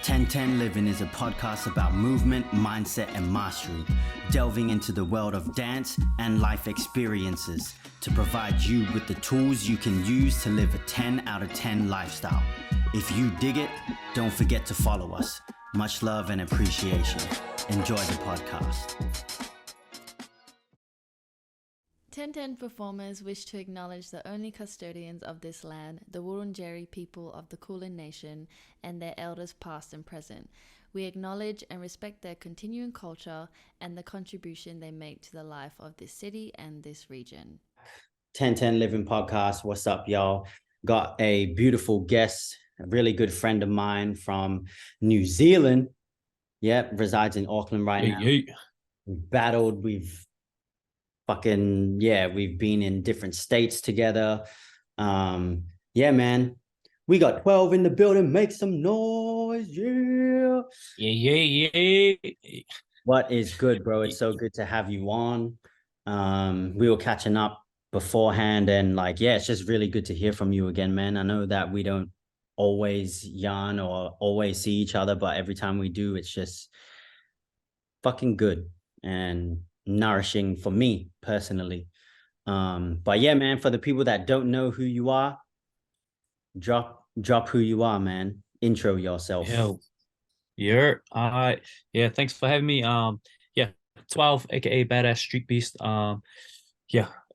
1010 Living is a podcast about movement, mindset, and mastery, delving into the world of dance and life experiences to provide you with the tools you can use to live a 10 out of 10 lifestyle. If you dig it, don't forget to follow us. Much love and appreciation. Enjoy the podcast. 1010 performers wish to acknowledge the only custodians of this land, the Wurundjeri people of the Kulin Nation, and their elders past and present. We acknowledge and respect their continuing culture and the contribution they make to the life of this city and this region. 1010 Living Podcast. What's up, y'all? Got a beautiful guest, a really good friend of mine from New Zealand. Yep, resides in Auckland right now. We've battled, we've been in different states together. Man, we got 12 in the building. Make some noise. Yeah. What is good, bro? It's so good to have you on. We were catching up beforehand, and it's just really good to hear from you again, man. I know that we don't always yarn or always see each other, but every time we do, it's just fucking good and nourishing for me personally. But yeah, man, for the people that don't know who you are, drop who you are, man. Intro yourself. Thanks for having me. 12, aka Badass Street Beast.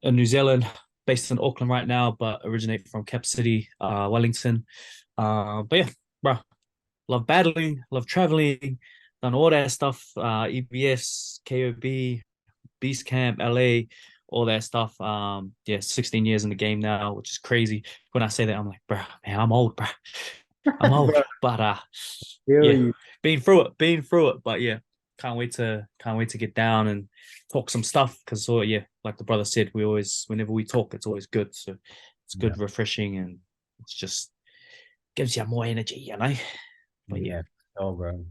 In New Zealand, based in Auckland right now, but originate from Cap City, Wellington. Love battling, love traveling, done all that stuff, EBS, KOB, Beast Camp, LA, all that stuff. 16 years in the game now, which is crazy. When I say that, I'm like, man, I'm old, I'm old. But been through it. But yeah, can't wait to get down and talk some stuff, because like the brother said, whenever we talk, it's always good. So it's good, refreshing, and it's just gives you more energy, you know. But bro.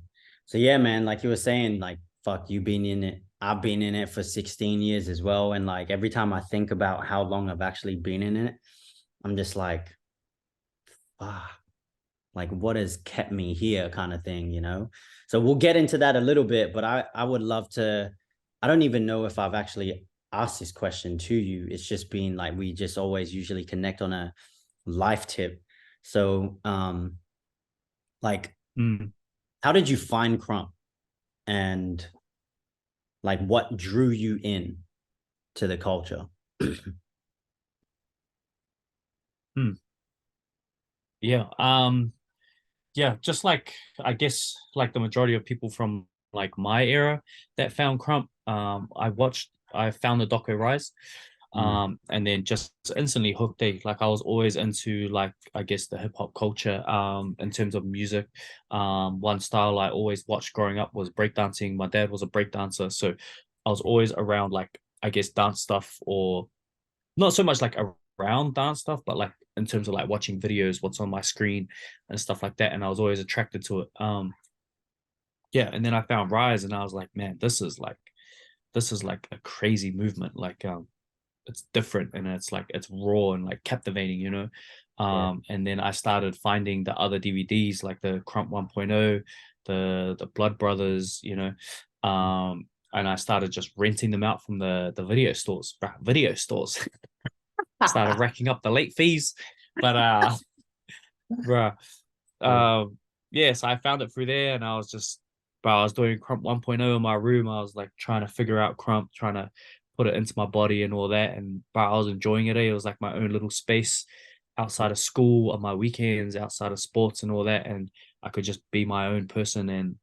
So yeah, man, like you were saying, you've been in it. I've been in it for 16 years as well. And every time I think about how long I've actually been in it, I'm just like, what has kept me here kind of thing, you know? So we'll get into that a little bit, but I would love to, I don't even know if I've actually asked this question to you. It's just been we just always usually connect on a life tip. So, how did you find Crump? And what drew you in to the culture? Just I guess the majority of people from my era that found Crump. I found the Doco Rise, and then just instantly hooked. I was always into I guess the hip hop culture in terms of music. One style I always watched growing up was breakdancing. My dad was a breakdancer, so I was always around I guess dance stuff, or not so much around dance stuff, but in terms of watching videos, what's on my screen and stuff like that. And I was always attracted to it. And then I found Rise, and I was like, man, this is a crazy movement. It's different, and it's raw and captivating, you know. And then I started finding the other DVDs, the Crump 1.0, the Blood Brothers, you know. And I started just renting them out from the video stores. Started racking up the late fees, but so I found it through there, and I was doing Crump 1.0 in my room. I was trying to figure out Crump, trying to put it into my body and all that, and I was enjoying it. It was my own little space outside of school, on my weekends, outside of sports and all that, and I could just be my own person and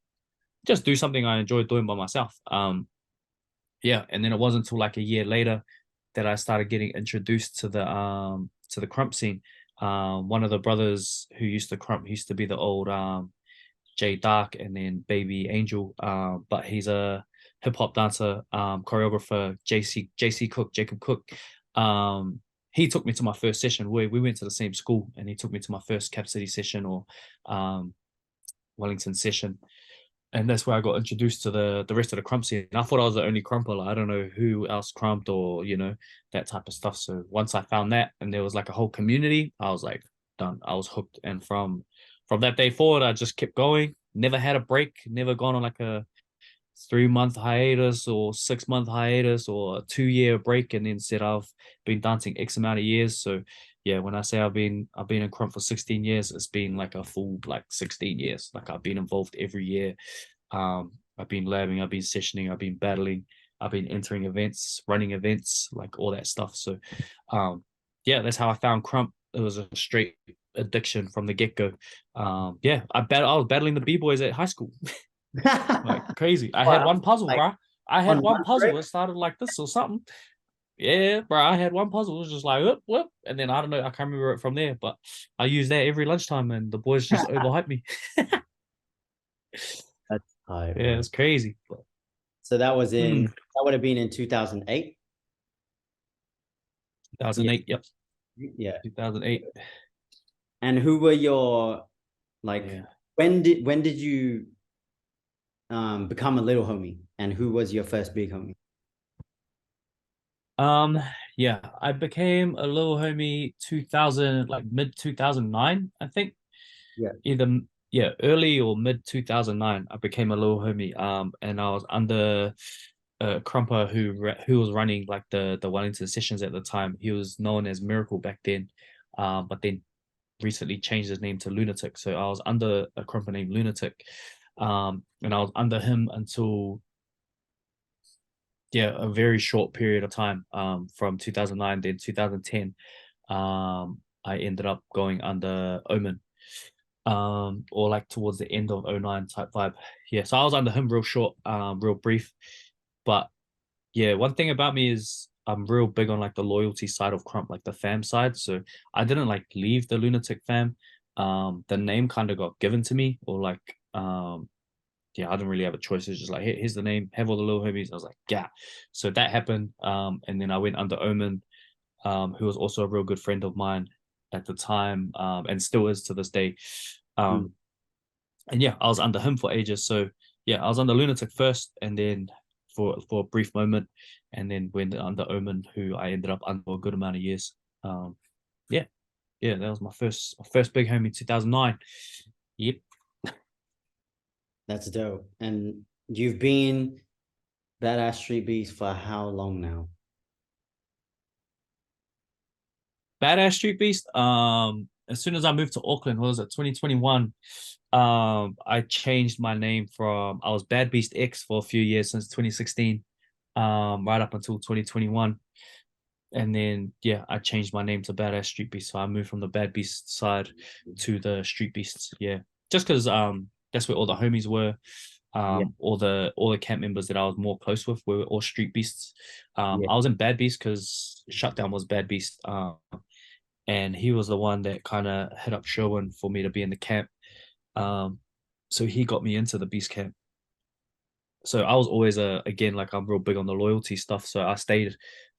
just do something I enjoyed doing by myself. And then it wasn't until a year later that I started getting introduced to the Crump scene. One of the brothers who used to Crump used to be the old Jay Dark, and then Baby Angel, but he's a hip hop dancer, choreographer, Jacob Cook. He took me to my first session. We went to the same school, and he took me to my first Cap City session, or Wellington session. And that's where I got introduced to the rest of the Crump scene. And I thought I was the only Crumper. I don't know who else Crumped, or, you know, that type of stuff. So once I found that, and there was a whole community, I was done. I was hooked. And from that day forward, I just kept going. never had a break, never gone on like a 3-month hiatus or 6-month hiatus or a 2-year break, and then said I've been dancing X amount of years. So yeah, when I say I've been in Crump for 16 years, it's been like a full like 16 years. Like I've been involved every year. I've been labbing, I've been sessioning, I've been battling, I've been entering events, running events, like all that stuff. So yeah, that's how I found Crump. It was a straight addiction from the get-go. Yeah, I was battling the B-boys at high school. Like crazy. I had Wow. one puzzle, Like bro. I had on one one puzzle. break? It started like this or something. Yeah, bro. I had one puzzle. It was just like whoop, whoop. And then I don't know. I can't remember it from there, but I used that every lunchtime and the boys just overhyped me. That's high, Yeah, bro. it's crazy. But, So that was in, mm, that would have been in 2008. Yeah. 2008. Yep. Yeah. 2008. And who were your, like, Yeah. when did you become a little homie? And who was your first big homie? Um, yeah, I became a little homie 2000, like mid 2009, I think. Yeah. Either yeah, early or mid 2009, I became a little homie. And I was under Crumper who was running like the Wellington sessions at the time. He was known as Miracle back then, but then recently changed his name to Lunatic. So I was under a Crumper named Lunatic, and I was under him until yeah, a very short period of time, from 2009, then 2010, I ended up going under Omen, or like towards the end of '09 type vibe. Yeah, so I was under him real short, real brief. But yeah, one thing about me is I'm real big on like the loyalty side of Crump, like the fam side. So I didn't like leave the Lunatic fam. The name kind of got given to me, or like yeah, I didn't really have a choice. It's just like, here's the name, have all the little homies. I was like, yeah. So that happened. And then I went under Omen, who was also a real good friend of mine at the time, and still is to this day. Mm. And yeah, I was under him for ages. So yeah, I was under Lunatic first, and then for a brief moment, and then went under Omen, who I ended up under a good amount of years. Yeah, yeah, that was my first big homie, 2009. Yep. That's dope. And you've been Badass Street Beast for how long now? Badass Street Beast. As soon as I moved to Auckland, what was it, 2021? I changed my name from I was Bad Beast X for a few years since 2016, right up until 2021. And then yeah, I changed my name to Badass Street Beast. So I moved from the Bad Beast side to the Street Beasts. Yeah. Just because that's where all the homies were. Yeah. All the camp members that I was more close with were all Street Beasts. Yeah. I was in Bad Beast because Shutdown was Bad Beast. And he was the one that kind of hit up Sherwin for me to be in the camp. So he got me into the Beast camp. So I was always again, like I'm real big on the loyalty stuff. So I stayed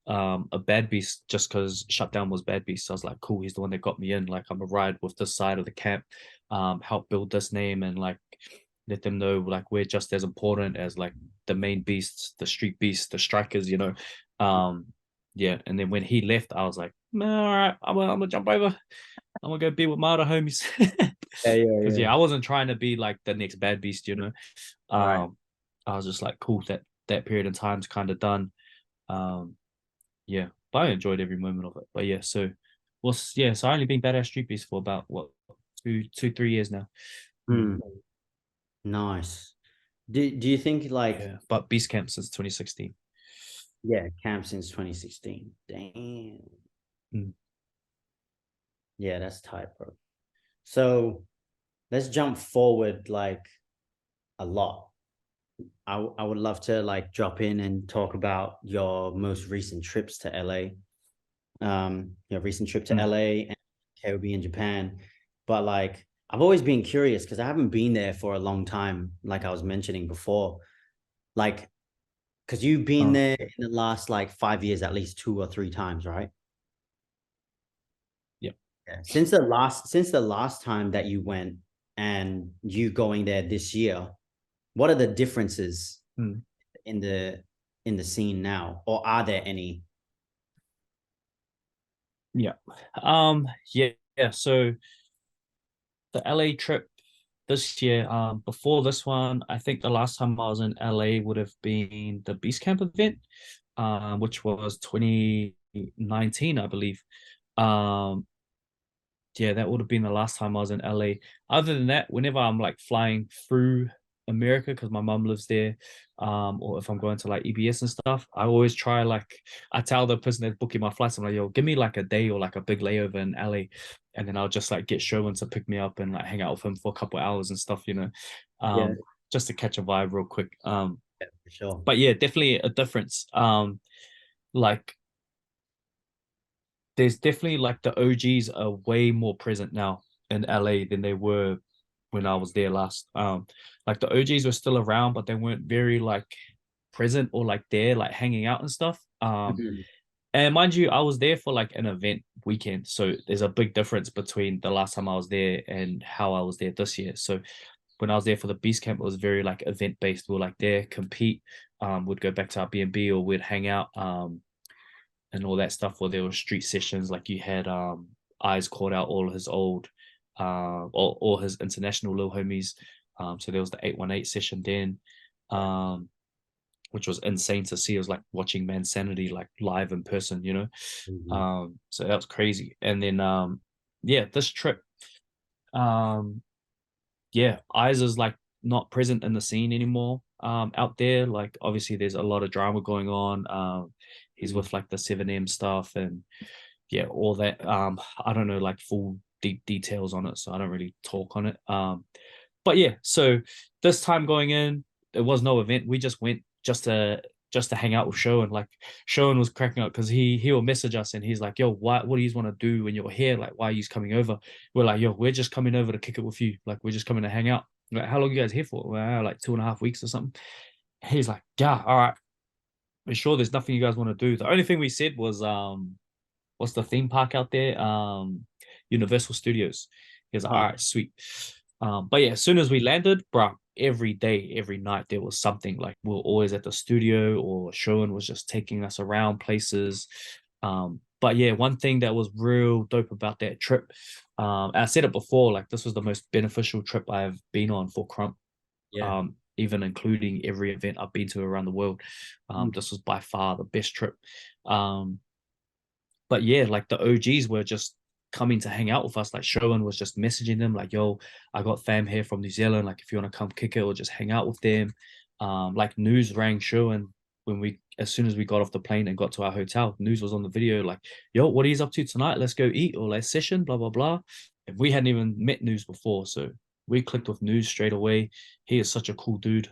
a Bad Beast just because Shutdown was Bad Beast. So I was like, cool, he's the one that got me in. Like I'm a ride with this side of the camp, help build this name and like let them know like we're just as important as like the main beasts, the street beasts, the strikers, you know. Yeah, and then when he left, I was like, nah, all right, I'm gonna jump over. I'm gonna go be with my other homies. Yeah. Yeah. Because Yeah. yeah, I wasn't trying to be like the next Bad Beast, you know. Right. I was just like, cool, that period of time's kind of done. Um, yeah, but I enjoyed every moment of it. But yeah, so so I only been Badass Street Beast for about what 3 years now. Hmm. Nice. Do you think like, Yeah, but Beast Camp since 2016. yeah, camp since 2016? Damn. Mm. Yeah, that's tight, bro. So let's jump forward like a lot. I would love to like drop in and talk about your most recent trips to LA. Your recent trip to Mm. LA and KOB in Japan. But like I've always been curious because I haven't been there for a long time, like I was mentioning before. Like, because you've been Oh, there in the last like 5 years, at least 2 or 3 times, right? yeah. Yeah. Since the last time that you went and you going there this year, what are the differences Mm. in the scene now, or are there any? Yeah. Yeah. So the LA trip. this year. Before this one, I think the last time I was in LA would have been the Beast Camp event, which was 2019, I believe. Um, yeah, that would have been the last time I was in LA. Other than that, whenever I'm like flying through America, because my mum lives there, or if I'm going to like EBS and stuff, I always try like I tell the person that's booking my flights, I'm like, yo, give me like a day or like a big layover in LA, and then I'll just like get Sherwin to pick me up and like hang out with him for a couple of hours and stuff, Yeah, just to catch a vibe real quick. yeah, for sure. But yeah, definitely a difference. Like there's definitely like the OGs are way more present now in LA than they were when I was there last. Like the OGs were still around, but they weren't very like present or like there, like hanging out and stuff. Mhm. And mind you, I was there for like an event weekend, so there's a big difference between the last time I was there and how I was there this year. So when I was there for the Beast Camp, it was very like event based. We were like there, compete, would go back to our B&B or we'd hang out, and all that stuff. Or there were street sessions, like you had Eyes called out all his old all his international little homies. So there was the 818 session then, which was insane to see. It was like watching Mansanity like live in person, Mhm. So that was crazy. And then yeah, this trip, um yeah, Eyes is like not present in the scene anymore. Out there, like obviously there's a lot of drama going on. He's with like the 7M stuff and yeah, all that. I don't know like full deep details on it, so I don't really talk on it. But yeah, so this time going in, there was no event. We just went just to hang out with Sherwin. Like Sherwin was cracking up because he'll message us and he's like, "Yo, what do you want to do when you're here? Like, why are you coming over?" We're like, "Yo, we're just coming over to kick it with you. Like, we're just coming to hang out." Like, how long are you guys here for? Well, like 2.5 weeks or something. He's like, "Yeah, all right. We're sure there's nothing you guys want to do." The only thing we said was what's the theme park out there? Universal Studios. He was like, all Huh. right, sweet. But yeah, as soon as we landed, bro, every day, every night, there was something. Like we were always at the studio, or Sherwin was just taking us around places. But yeah, one thing that was real dope about that trip, I said it before, like this was the most beneficial trip I've been on for Crump. Yeah. Even including every event I've been to around the world. Mm. This was by far the best trip. Um, but yeah, like the OGs were just coming to hang out with us. Like Sherwin was just messaging them, like, yo, I got fam here from New Zealand. Like, if you want to come kick it or just hang out with them. Like news rang Sherwin when as soon as we got off the plane and got to our hotel, news was on the video, like, yo, what are you up to tonight? Let's go eat or let's session, blah, blah, blah. And we hadn't even met news before. So we clicked with news straight away. He is such a cool dude.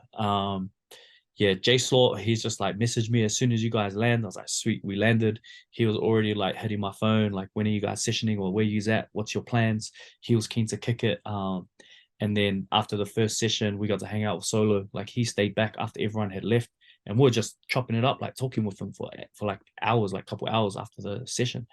Yeah, Jay Slaught, he's just like messaged me as soon as you guys land. I was like, sweet, we landed. He was already like hitting my phone, like, when are you guys sessioning or where you at? What's your plans? He was keen to kick it. And then after the first session, we got to hang out with Solo. Like he stayed back after everyone had left, and we are just chopping it up, like talking with him for like hours, like a couple hours after the session.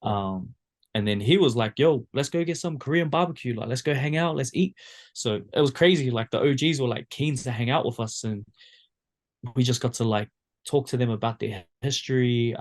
Um, and then he was like, yo, let's go get some Korean barbecue. Like, let's go hang out, let's eat. So it was crazy. Like the OGs were like keen to hang out with us, and we just got to like talk to them about their history,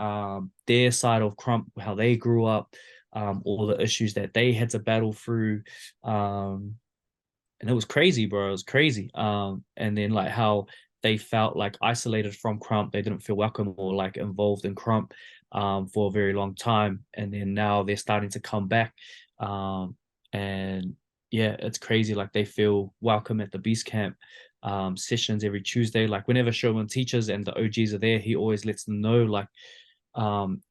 their side of Crump, how they grew up, all the issues that they had to battle through. And it was crazy, bro. It was crazy. And then like how they felt like isolated from Crump. They didn't feel welcome or like involved in Crump for a very long time. And then now they're starting to come back. And yeah, it's crazy. Like they feel welcome at the Beast Camp sessions every Tuesday. Like whenever Sherwin teaches and the OGs are there, he always lets them know like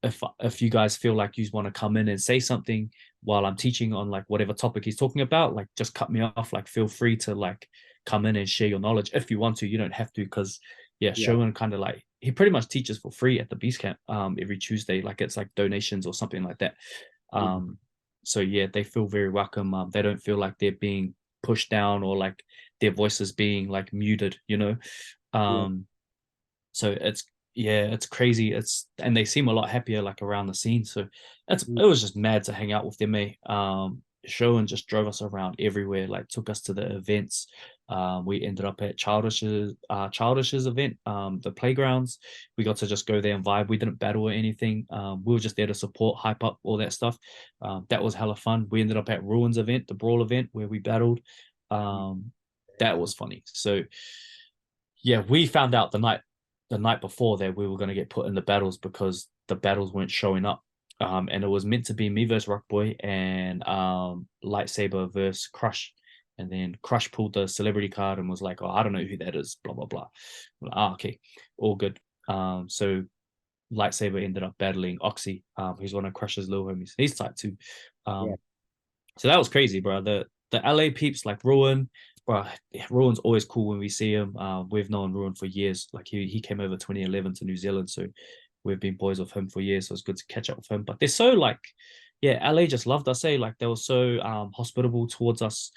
if you guys feel like you want to come in and say something while I'm teaching on like whatever topic he's talking about, like just cut me off. Like feel free to like come in and share your knowledge if you want to. You don't have to, because yeah, Yeah. Sherwin kind of like he pretty much teaches for free at the Beast Camp every Tuesday. Like it's like donations or something like that. Mm. So yeah, they feel very welcome. They don't feel like they're being pushed down or like their voices being like muted, Yeah. um so it's crazy. And they seem a lot happier like around the scene. So Mm. it was just mad to hang out with them, eh? Sherwin just drove us around everywhere, like took us to the events. We ended up at Childish's event, the playgrounds. We got to just go there and vibe. We didn't battle or anything. We were just there to support, hype up all that stuff. That was hella fun. We ended up at Ruins event, the Brawl event, where we battled. That was funny. So yeah, we found out the night before that we were going to get put in the battles because the battles weren't showing up. And it was meant to be me versus Rockboy and Lightsaber versus Crush. And then Crush pulled the celebrity card and was like, "Oh, I don't know who that is." Blah blah blah. Like, okay, all good. So Lightsaber ended up battling Oxy, who's one of Crush's little homies. He's type 2. Yeah. So that was crazy, bro. The LA peeps like Ruin, bro. Ruin's always cool when we see him. We've known Ruin for years. Like he came over 2011 to New Zealand, so we've been boys with him for years. So it's good to catch up with him. But they're so like, yeah, LA just loved us. Like they were so hospitable towards us.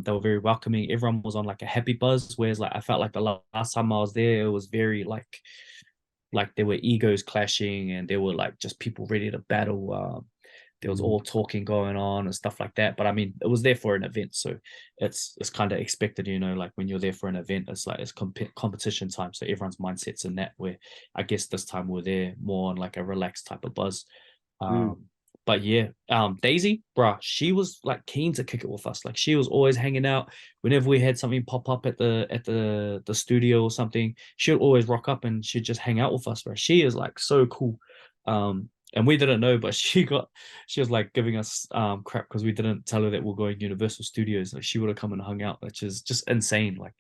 They were very welcoming. Everyone was on like a happy buzz. Whereas like I felt like the last time I was there, it was very like there were egos clashing and there were like just people ready to battle. There was all talking going on and stuff like that. But I mean, it was there for an event, so it's kind of expected, like when you're there for an event, it's like it's competition time, so everyone's mindset's in that. Where I guess this time we're there more on like a relaxed type of buzz. But yeah, Daisy, bruh, she was like keen to kick it with us. Like she was always hanging out. Whenever we had something pop up at the studio or something, she'd always rock up and she'd just hang out with us, bro. She is like so cool. And we didn't know, but she was like giving us crap because we didn't tell her that we're going Universal Studios. Like she would have come and hung out, which is just insane. Like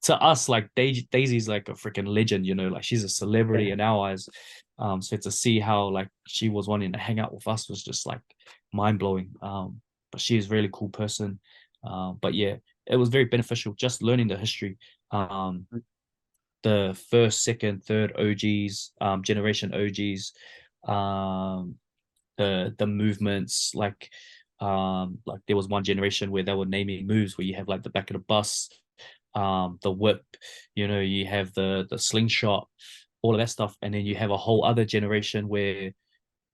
to us, like Daisy's like a freaking legend, like she's a celebrity in our eyes. So to see how like she was wanting to hang out with us was just like mind blowing. But she is a really cool person. But yeah, it was very beneficial just learning the history. The first, second, third OGs, generation OGs, the movements, like there was one generation where they were naming moves where you have like the back of the bus, the whip, you have the slingshot, all of that stuff. And then you have a whole other generation where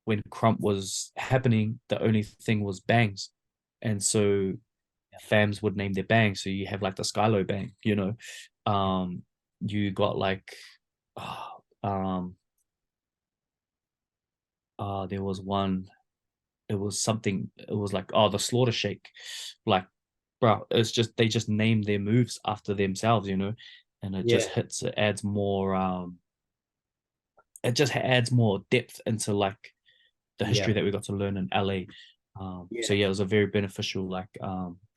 when Crump was happening, the only thing was bangs. And so fams would name their bangs. So you have like the Skylo bang, you got like there was one, it was something, it was like the slaughter shake. Like bro, it's just they just named their moves after themselves, and it just hits, it adds more it just adds more depth into like the history that we got to learn in LA. So yeah, it was a very beneficial like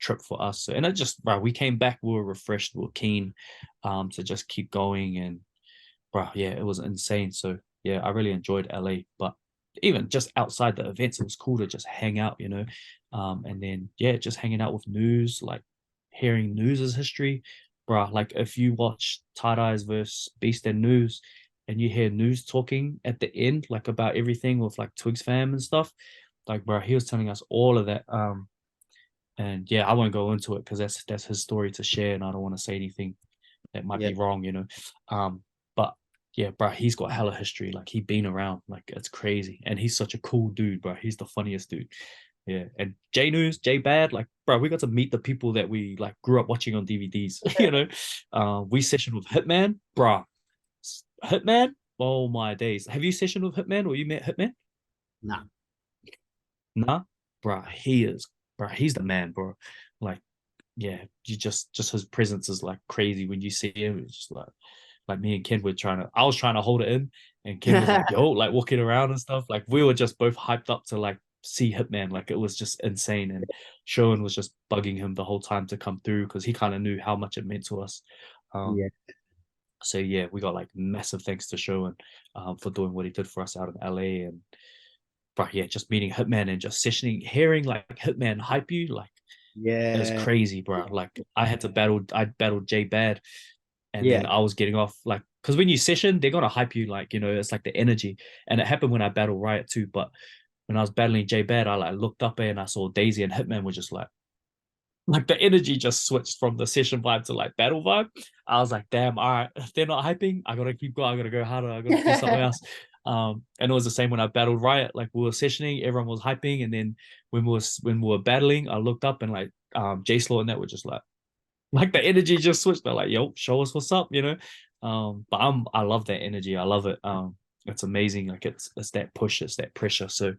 trip for us. So, and it just, bro, we came back, we were refreshed, we were keen to just keep going, and bro, yeah, it was insane. So yeah, I really enjoyed LA. But even just outside the events, it was cool to just hang out, and then yeah, just hanging out with News, like hearing News's history, bro. Like if you watch Tight Eyes versus Beast and News, and you hear News talking at the end, like about everything with like Twigs fam and stuff, like bro, he was telling us all of that. And yeah, I won't go into it because that's his story to share, and I don't want to say anything that might be wrong, But yeah, bro, he's got hella history. Like he been around, like it's crazy, and he's such a cool dude, bro. He's the funniest dude. Yeah, and J News, J Bad, like bro, we got to meet the people that we like grew up watching on DVDs. We sessioned with Hitman, bro. Hitman, oh my days. Have you sessioned with Hitman or you met Hitman? Nah, bro. He's the man, bro. Like, yeah, you just his presence is like crazy when you see him. It's just like me and Ken were I was trying to hold it in, and Ken was like, yo, like walking around and stuff. Like we were just both hyped up to like see Hitman. Like it was just insane. And Showan was just bugging him the whole time to come through because he kind of knew how much it meant to us. So yeah, we got like massive thanks to Showan for doing what he did for us out in LA. And but yeah, just meeting Hitman and just sessioning, hearing like Hitman hype you, like it's crazy, bro. Like I battled J Bad, and then I was getting off, like, because when you session, they're gonna hype you, like, it's like the energy. And it happened when I battled Riot too. But when I was battling J Bad, I like looked up and I saw Daisy and Hitman were just like the energy just switched from the session vibe to like battle vibe. I was like, damn, all right, if they're not hyping, I gotta keep going, I gotta go harder, I gotta do something else. And it was the same when I battled Riot. Like we were sessioning, everyone was hyping, and then when we were battling, I looked up and like J Slaw and that were just like the energy just switched. They're like, yo, show us what's up, But I love that energy. I love it. It's amazing. Like it's that push, it's that pressure. So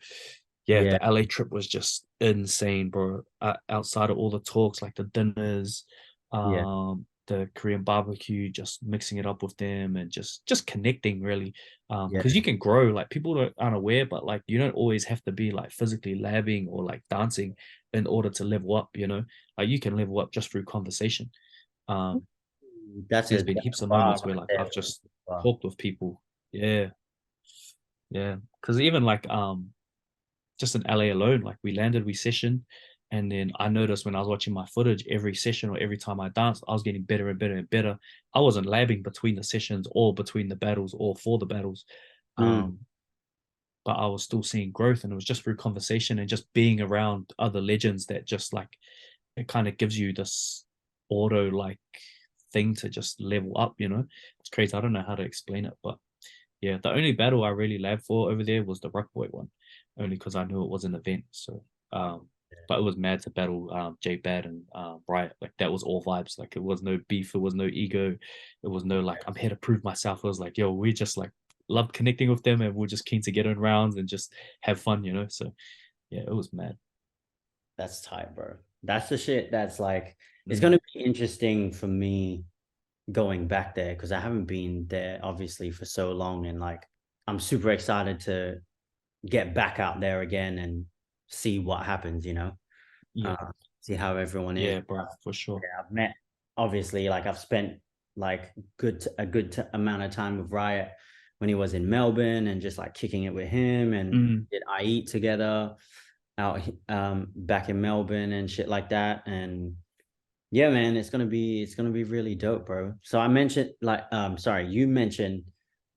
yeah, Yeah, the LA trip was just insane, bro. Outside of all the talks, like the dinners, yeah, the Korean barbecue, just mixing it up with them and just connecting really. yeah. Because you can grow, like people aren't aware, but like you don't always have to be like physically labbing or like dancing in order to level up, you know. Like you can level up just through conversation. Um, That's there's a been that's heaps a of bar moments right where like there. I've just Wow. talked with people. Yeah, yeah. Because even like just in LA alone, like we landed, we sessioned, and then I noticed when I was watching my footage, every session or every time I danced, I was getting better and better and better. I wasn't labbing between the sessions or between the battles or for the battles. Mm, Um, but I was still seeing growth, and it was just through conversation and just being around other legends that just like it kind of gives you this auto like thing to just level up, you know. It's crazy. I don't know how to explain it, but yeah, the only battle I really labbed for over there was the Ruck Boy one, only because I knew it was an event. So, but it was mad to battle J Bad and Riot. Like that was all vibes. Like it was no beef, it was no ego, it was no like I'm here to prove myself. It was like, yo, we just like loved connecting with them and we're just keen to get in rounds and just have fun, you know. So yeah, it was mad. that's tight, bro. That's the shit that's like, it's Mm. gonna be interesting for me going back there because I haven't been there obviously for so long, and like I'm super excited to get back out there again and see what happens, you know. Yeah, See how everyone is. yeah, bro, for sure. Yeah, I've met obviously like I've spent like a good amount of time with Riot when he was in Melbourne and just like kicking it with him, and Mm. did I eat together out back in Melbourne and shit like that. And yeah, man, it's gonna be really dope, bro. So I mentioned like sorry, you mentioned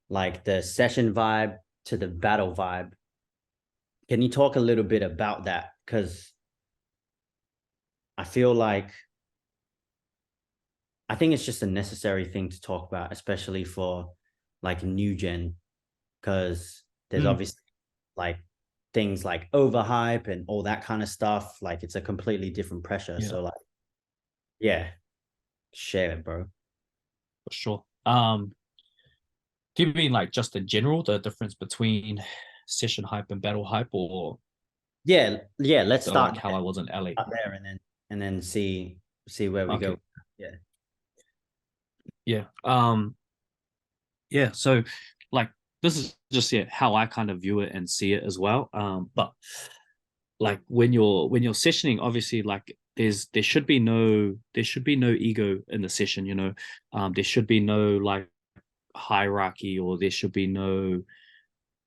like the session vibe to the battle vibe. Can you talk a little bit about that? Because I feel like I think it's just a necessary thing to talk about, especially for like new gen, because there's Mm. obviously like things like overhype and all that kind of stuff. Like it's a completely different pressure. Yeah, So like, yeah, share it, bro. for sure. Do you mean like just in general, the difference between session hype and battle hype, or Yeah, yeah. Let's the, like how I start was in LA? there and then see where we go. Okay. Yeah. Yeah. Yeah. So like this is just yeah, how I kind of view it and see it as well. But like when you're sessioning, obviously like there should be no ego in the session, you know. There should be no like hierarchy, or there should be no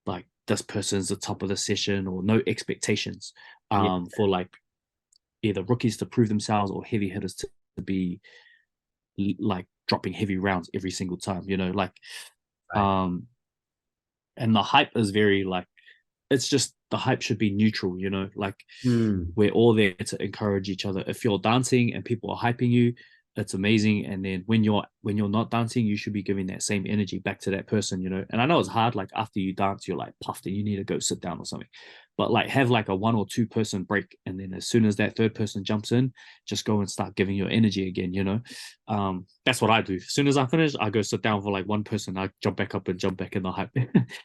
like this person's the top of the session, or no expectations Yeah. for like either rookies to prove themselves or heavy hitters to be like dropping heavy rounds every single time, you know, like Right. um and the hype is very like it's just the hype should be neutral, you know, like Mm, we're all there to encourage each other. If you're dancing and people are hyping you, it's amazing. And then when you're not dancing, you should be giving that same energy back to that person, you know. And I know it's hard, like after you dance, you're like puffed and you need to go sit down or something. But like have like a 1 or 2 person break, and then as soon as that third person jumps in, just go and start giving your energy again, you know. That's what I do. As soon as I finish, I go sit down for like 1 person, I jump back up and jump back in the hype,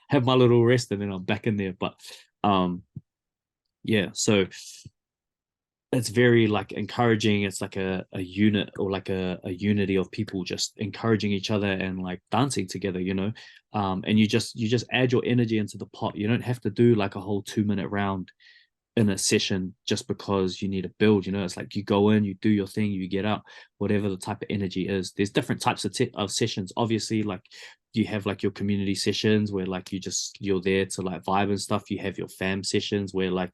have my little rest, and then I'm back in there. But yeah, so it's very like encouraging. It's like a unit, or like a unity of people just encouraging each other and like dancing together, you know. And you just add your energy into the pot. You don't have to do like a whole 2 minute round in a session just because you need to build, you know. It's like you go in, you do your thing, you get out, whatever the type of energy is. There's different types of sessions, obviously. Like you have like your community sessions where like you're there to like vibe and stuff. You have your fam sessions where like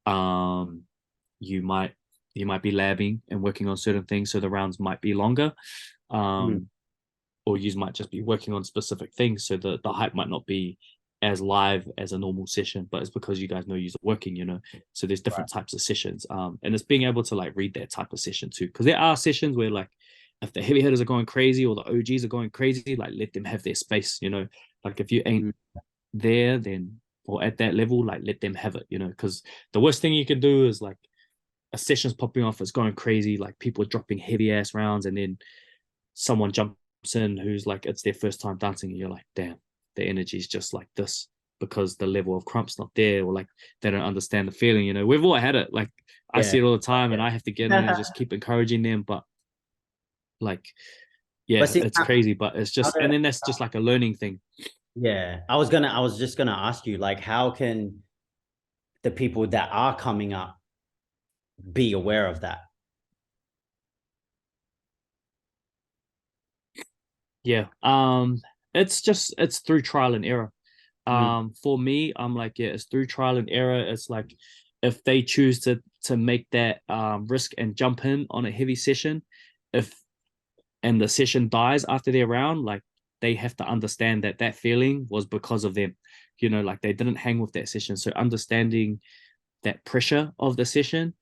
um you might you might be labbing and working on certain things, so the rounds might be longer. mm, um or you might just be working on specific things, so the hype might not be as live as a normal session, but it's because you guys know you're working, you know. So there's right. different types of sessions, and it's being able to like read that type of session too, because there are sessions where like if the heavy hitters are going crazy or the OGs are going crazy, like let them have their space, you know. Like if you ain't Mm, there, then or at that level, like let them have it, you know. Because the worst thing you can do is like a session's popping off, it's going crazy, like people are dropping heavy ass rounds, and then someone jumps in who's like it's their first time dancing, and you're like, damn, the energy's just like this. because the level of Crump's not there, or like they don't understand the feeling. You know, we've all had it. Like I see it all the time, and I have to get in there and just keep encouraging them. But like, yeah, But see, it's crazy. But it's just, and how then that's just like a learning thing. yeah, I was just gonna ask you, like, how can the people that are coming up be aware of that? Yeah. It's through trial and error. For me, I'm like, yeah, it's through trial and error. It's like if they choose to make that risk and jump in on a heavy session, if and the session dies after they're around, like they have to understand that that feeling was because of them. You know, like they didn't hang with that session. So understanding that pressure of the session,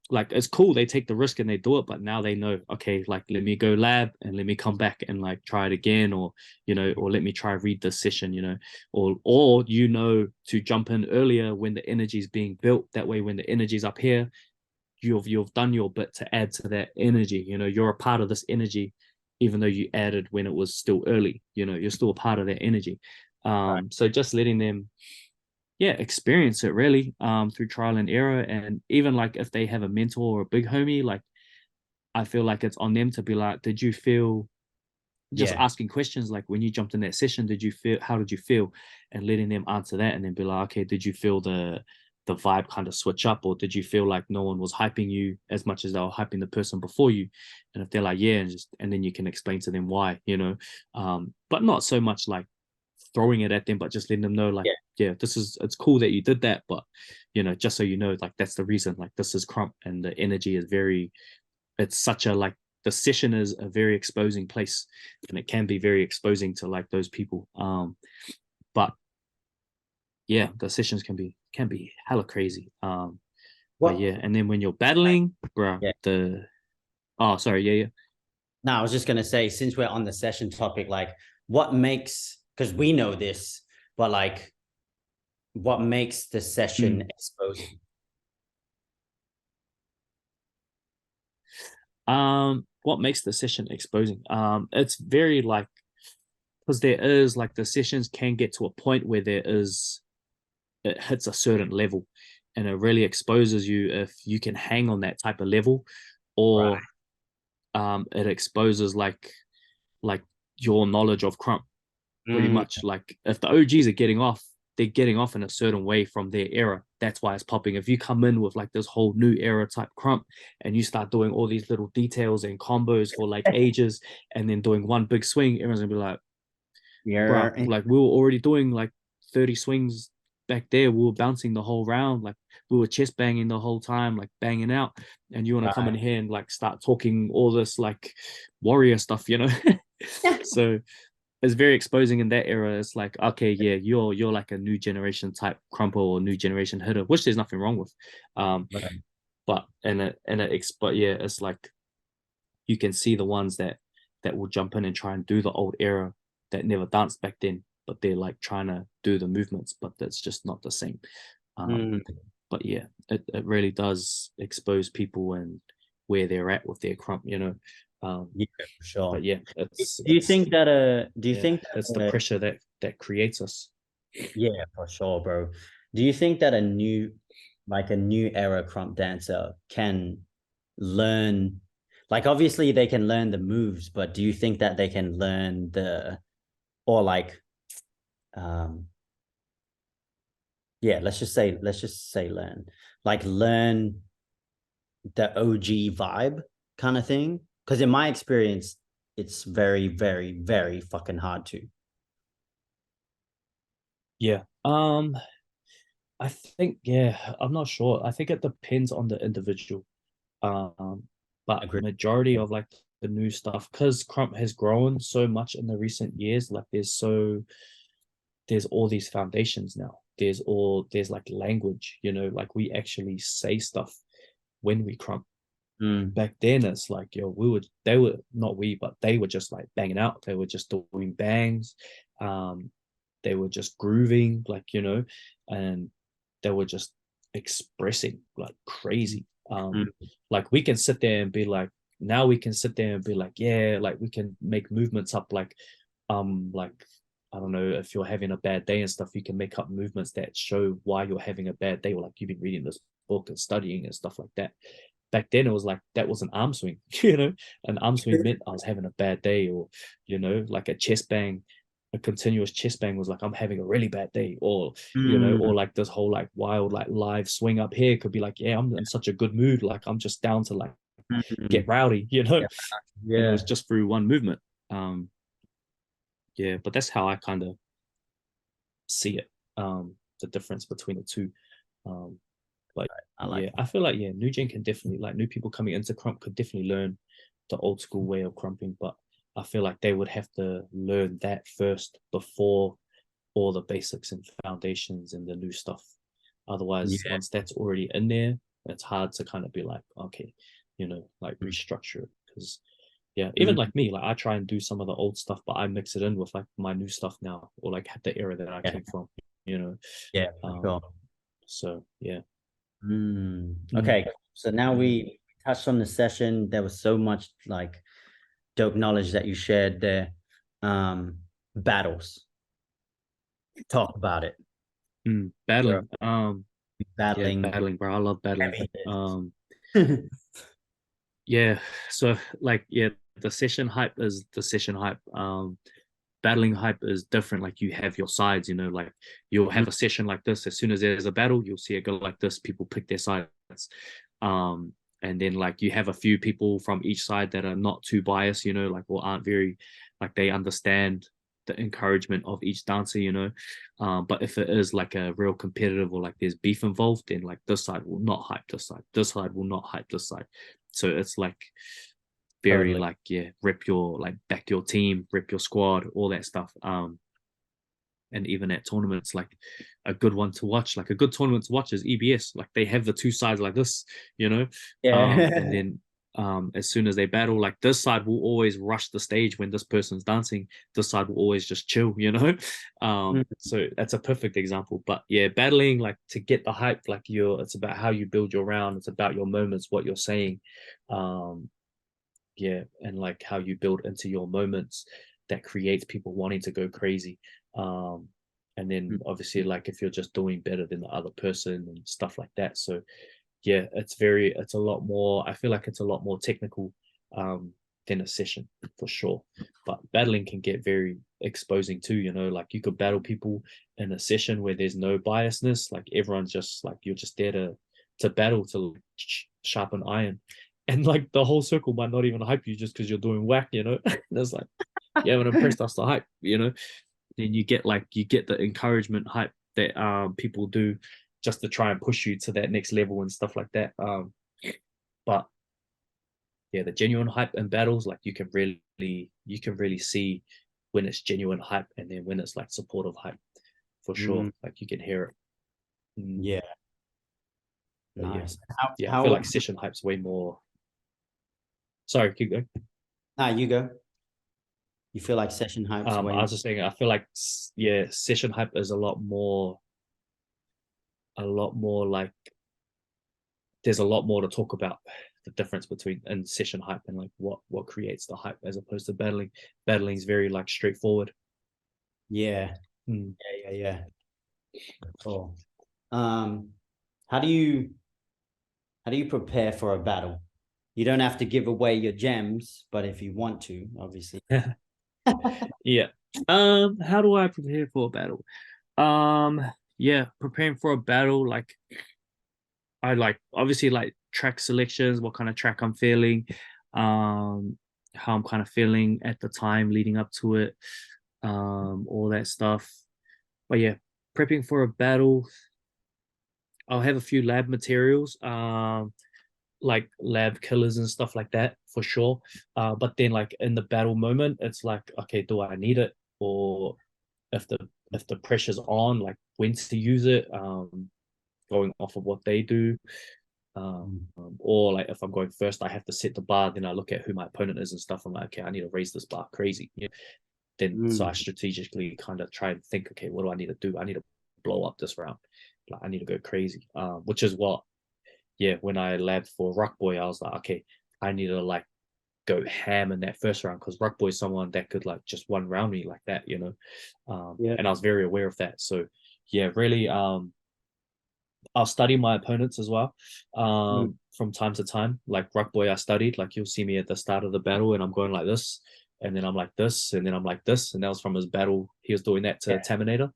like it's cool, they take the risk and they do it, but now they know, okay, like let me go lab and let me come back and like try it again, or you know, or let me try read this session, you know, or you know, to jump in earlier when the energy is being built. That way when the energy's up here, you've done your bit to add to that energy. You know, you're a part of this energy, even though you added when it was still early. You know, you're still a part of that energy. Right. So just letting them, yeah, experience it really, through trial and error. And even like if they have a mentor or a big homie, like I feel like it's on them to be like, did you feel, just Yeah. asking questions like when you jumped in that session, did you feel, how did you feel, and letting them answer that, and then be like, okay, did you feel the vibe kind of switch up, or did you feel like no one was hyping you as much as they were hyping the person before you? And if they're like, yeah, and then you can explain to them why, you know, but not so much like throwing it at them, but just letting them know, like, Yeah. yeah, this is, it's cool that you did that, but you know, just so you know, like that's the reason, like this is Crump, and the energy is very, it's such a like, the session is a very exposing place, and it can be very exposing to like those people. But yeah, the sessions can be hella crazy. But What? yeah, and then when you're battling, bro, Yeah. the, oh sorry, yeah, yeah. No, I was just gonna say, since we're on the session topic, like, what makes, because we know this, but like, what makes the session Mm. exposing? What makes the session exposing? It's very like, because there is like, the sessions can get to a point where there is, it hits a certain level, and it really exposes you if you can hang on that type of level, Right. or it exposes like your knowledge of Crump, pretty Mm, much. Like if the OGs are getting off, they're getting off in a certain way from their era. That's why it's popping. If you come in with like this whole new era type Crump, and you start doing all these little details and combos for like ages, and then doing one big swing, everyone's gonna be like, bruh, yeah. like we were already doing like 30 swings back there. We were bouncing the whole round, like we were chest banging the whole time, like banging out. And you want to come in Right. here and like start talking all this like warrior stuff, you know? So it's very exposing in that era. It's like, okay, yeah, you're like a new generation type crumple or new generation hitter, which there's nothing wrong with. Right. But but yeah, it's like you can see the ones that will jump in and try and do the old era that never danced back then, but they're like trying to do the movements, but that's just not the same. Um, Mm, but yeah, it really does expose people and where they're at with their Crump, you know. yeah, for But sure. yeah, Do you think that do you yeah, think it's the that pressure that creates us. yeah, for sure, bro. Do you think that a new era crump dancer can learn, like, obviously they can learn the moves, but do you think that they can learn or like, um, yeah, let's just say learn, like learn the OG vibe kind of thing? Because in my experience, it's very, very, very fucking hard to. Yeah. I think, yeah, I'm not sure. I think it depends on the individual. But Agree. majority Yeah. of like the new stuff, because Crump has grown so much in the recent years, like there's all these foundations now. There's like language, you know, like we actually say stuff when we Crump. Mm, Back then it's like, yo, they were not we, but they were just like banging out. They were just doing bangs. Um, they were just grooving, like, you know, and they were just expressing like crazy. mm, Like we can sit there and be like, now we can sit there and be like, yeah, like we can make movements up like I don't know, if you're having a bad day and stuff, you can make up movements that show why you're having a bad day, or like you've been reading this book and studying and stuff like that. Back then it was like that was an arm swing, an arm swing meant I was having a bad day, or like a chest bang, a continuous chest bang was like I'm having a really bad day, or or like this whole like wild like live swing up here could be like, yeah, I'm in such a good mood, like I'm just down to like get rowdy, Yeah. and it was just through one movement. Yeah, but that's how I kind of see it, the difference between the two. But I feel like new gen can definitely, like new people coming into Crump could definitely learn the old school way of crumping, but I feel like they would have to learn that first before all the basics and foundations and the new stuff. Otherwise, once that's already in there, it's hard to kind of be like, okay, like restructure it. Because even like me, like I try and do some of the old stuff, but I mix it in with like my new stuff now, or like the era that I came from, Sure. So Okay, so now we touched on the session. There was so much like dope knowledge that you shared there. Battles. Talk about it. Battling. Battling. Battling, bro. I love battling. So like the session hype is the session hype. Battling hype is different. Like you have your sides, like you'll have a session like this. As soon as there's a battle, you'll see it go like this. People pick their sides. And then like you have a few people from each side that are not too biased, like or aren't very, like they understand the encouragement of each dancer, but if it is like a real competitive, or like there's beef involved, then like this side will not hype this side will not hype this side. So it's like very like rep your, like back your team, rep your squad, all that stuff. And even at tournaments, like a good one to watch, like a good tournament to watch is EBS. Like they have the two sides like this, and then as soon as they battle, like this side will always rush the stage when this person's dancing, this side will always just chill, so that's a perfect example. But battling, like to get the hype, like it's about how you build your round, it's about your moments, what you're saying, and like how you build into your moments that creates people wanting to go crazy. And then obviously like if you're just doing better than the other person and stuff like that. So it's a lot more, I feel like it's a lot more technical than a session for sure. But battling can get very exposing too, like you could battle people in a session where there's no biasness, like everyone's just like, you're just there to battle, to sharpen iron, and like the whole circle might not even hype you just because you're doing whack, There's like, you haven't impressed us to hype, then you get the encouragement hype that people do just to try and push you to that next level and stuff like that. But the genuine hype in battles, like you can really see when it's genuine hype, and then when it's like supportive hype, for sure. Like you can hear it. Nice. I feel like session hype's way more. Sorry, keep going. Nah, you go. You feel like session hype? I was just saying, I feel like session hype is a lot more like there's a lot more to talk about, the difference between and session hype and like what creates the hype, as opposed to battling. Battling is very like straightforward. Yeah. Cool. How do you prepare for a battle? You don't have to give away your gems, but if you want to, obviously. How do I prepare for a battle? Preparing for a battle, like I like obviously like track selections, what kind of track I'm feeling, how I'm kind of feeling at the time leading up to it, all that stuff. But prepping for a battle, I'll have a few lab materials, like lab killers and stuff like that for sure. But then like in the battle moment, it's like, okay, do I need it? Or if the pressure's on, like when to use it, going off of what they do. Or like if I'm going first, I have to set the bar, then I look at who my opponent is and stuff. I'm like, okay, I need to raise this bar crazy. Then so I strategically kind of try and think, okay, what do I need to do? I need to blow up this round. Like I need to go crazy. Which is what when I labbed for Rock Boy, I was like, okay, I need to like go ham in that first round because Ruckboy is someone that could like just one round me like that, you know. Yeah. And I was very aware of that. So yeah, really I'll study my opponents as well. From time to time. Like Ruckboy I studied, like you'll see me at the start of the battle and I'm going like this, and then I'm like this, and then I'm like this, and that was from his battle. He was doing that to Terminator.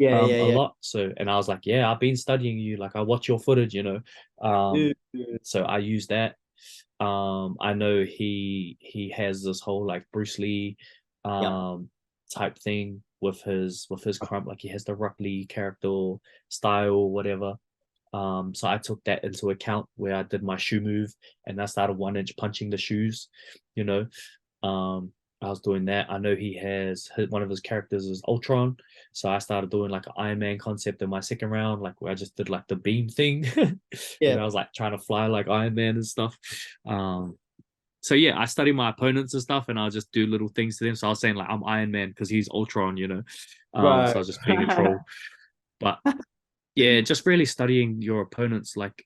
A lot. So, and I was like, yeah, I've been studying you. Like, I watch your footage, you know. So I use that. I know he has this whole like Bruce Lee type thing with his Crump. Like he has the Rock Lee character style, whatever. So I took that into account where I did my shoe move and I started 1-inch punching the shoes, you know. I was doing that. I know he has one of his characters is Ultron, so I started doing like an Iron Man concept in my second round, like where I just did like the beam thing, and I was like trying to fly like Iron Man and stuff. So yeah, I study my opponents and stuff, and I'll just do little things to them. So I was saying like I'm Iron Man because he's Ultron, you know. So I was just being a troll, but yeah, just really studying your opponents, like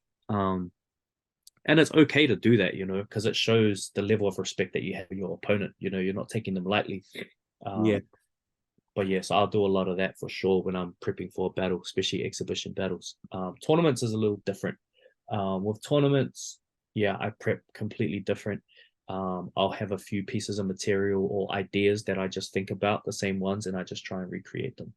and it's okay to do that, you know, because it shows the level of respect that you have for your opponent. You know, you're not taking them lightly. But yes, I'll do a lot of that for sure when I'm prepping for a battle, especially exhibition battles. Tournaments is a little different. With tournaments, yeah, I prep completely different. I'll have a few pieces of material or ideas that I just think about, the same ones, and I just try and recreate them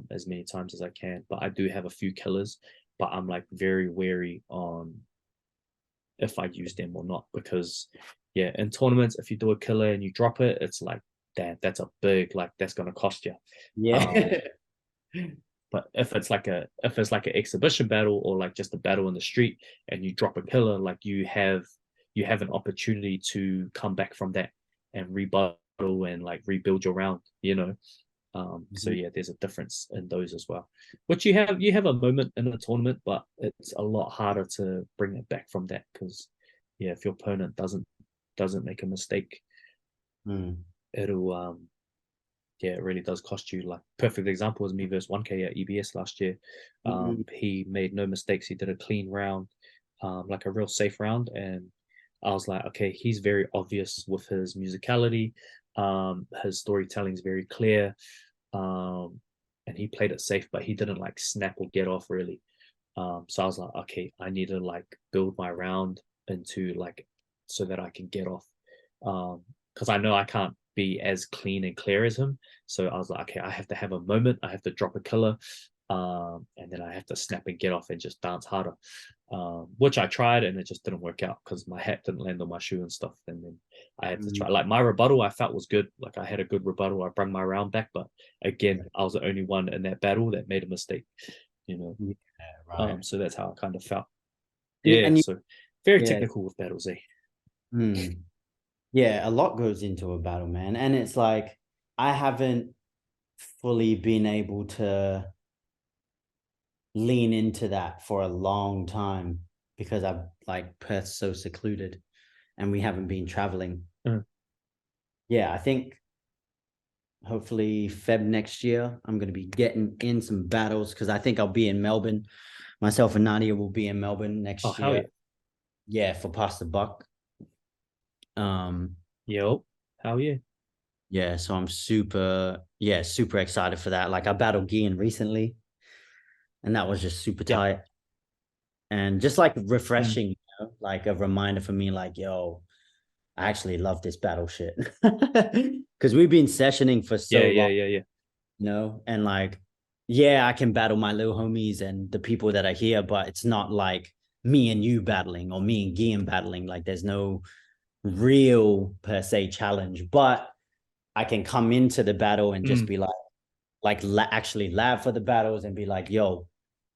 as many times as I can. But I do have a few killers, but I'm like very wary on if I use them or not, because yeah, in tournaments, if you do a killer and you drop it, it's like, damn, that's a big, like that's gonna cost you. But if it's like an exhibition battle or like just a battle in the street and you drop a killer, like you have an opportunity to come back from that and rebuttal and like rebuild your round, you know. So yeah, there's a difference in those as well. Which you have a moment in a tournament, but it's a lot harder to bring it back from that because yeah, if your opponent doesn't make a mistake, it'll yeah, it really does cost you. Like perfect example was me versus 1K at EBS last year. He made no mistakes. He did a clean round, like a real safe round, and I was like, okay, he's very obvious with his musicality. His storytelling is very clear. And he played it safe, but he didn't like snap or get off really. So I was like, okay, I need to like build my round into like so that I can get off. Because I know I can't be as clean and clear as him. So I was like, okay, I have to have a moment. I have to drop a killer, and then I have to snap and get off and just dance harder. Which I tried and it just didn't work out because my hat didn't land on my shoe and stuff. And then I had to try. Like my rebuttal, I felt was good. Like I had a good rebuttal. I brought my round back, but again, I was the only one in that battle that made a mistake. You know. Yeah, right. So that's how I kind of felt. Yeah. So very technical with battles, eh? Yeah, a lot goes into a battle, man. And it's like I haven't fully been able to lean into that for a long time because I've like Perth's so secluded and we haven't been traveling. Yeah, I think hopefully Feb next year, I'm going to be getting in some battles because I think I'll be in Melbourne. Myself and Nadia will be in Melbourne next year. Yeah, for Past the Buck. Yo, how are you? Yeah, so I'm super excited for that. Like I battled Gian recently, and that was just super tight. And just like refreshing, you know, like a reminder for me, like, yo, I actually love this battle shit. Because we've been sessioning for so long. You know, and like, yeah, I can battle my little homies and the people that are here, but it's not like me and you battling or me and Gian battling. Like there's no real per se challenge, but I can come into the battle and just be actually lab for the battles and be like, yo,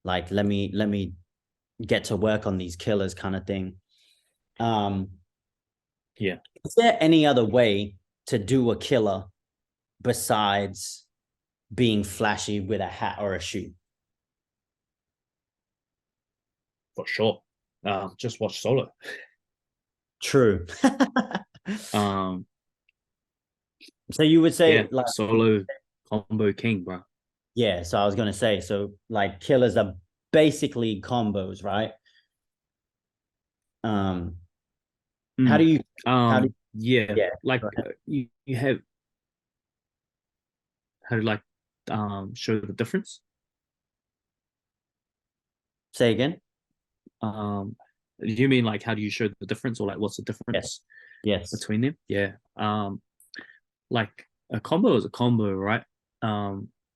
like let me get to work on these killers kind of thing. Is there any other way to do a killer besides being flashy with a hat or a shoe? For sure. Just watch Solo. True. So you would say like Solo combo king, bro. Yeah, so I was gonna say, so like killers are basically combos, right? How do you Yeah, Yeah. like Go ahead. you have how to like show the difference. Say again. Um, do you mean like how do you show the difference, or like what's the Yes. difference Yes. between them? Yeah. Like a combo is a combo, right?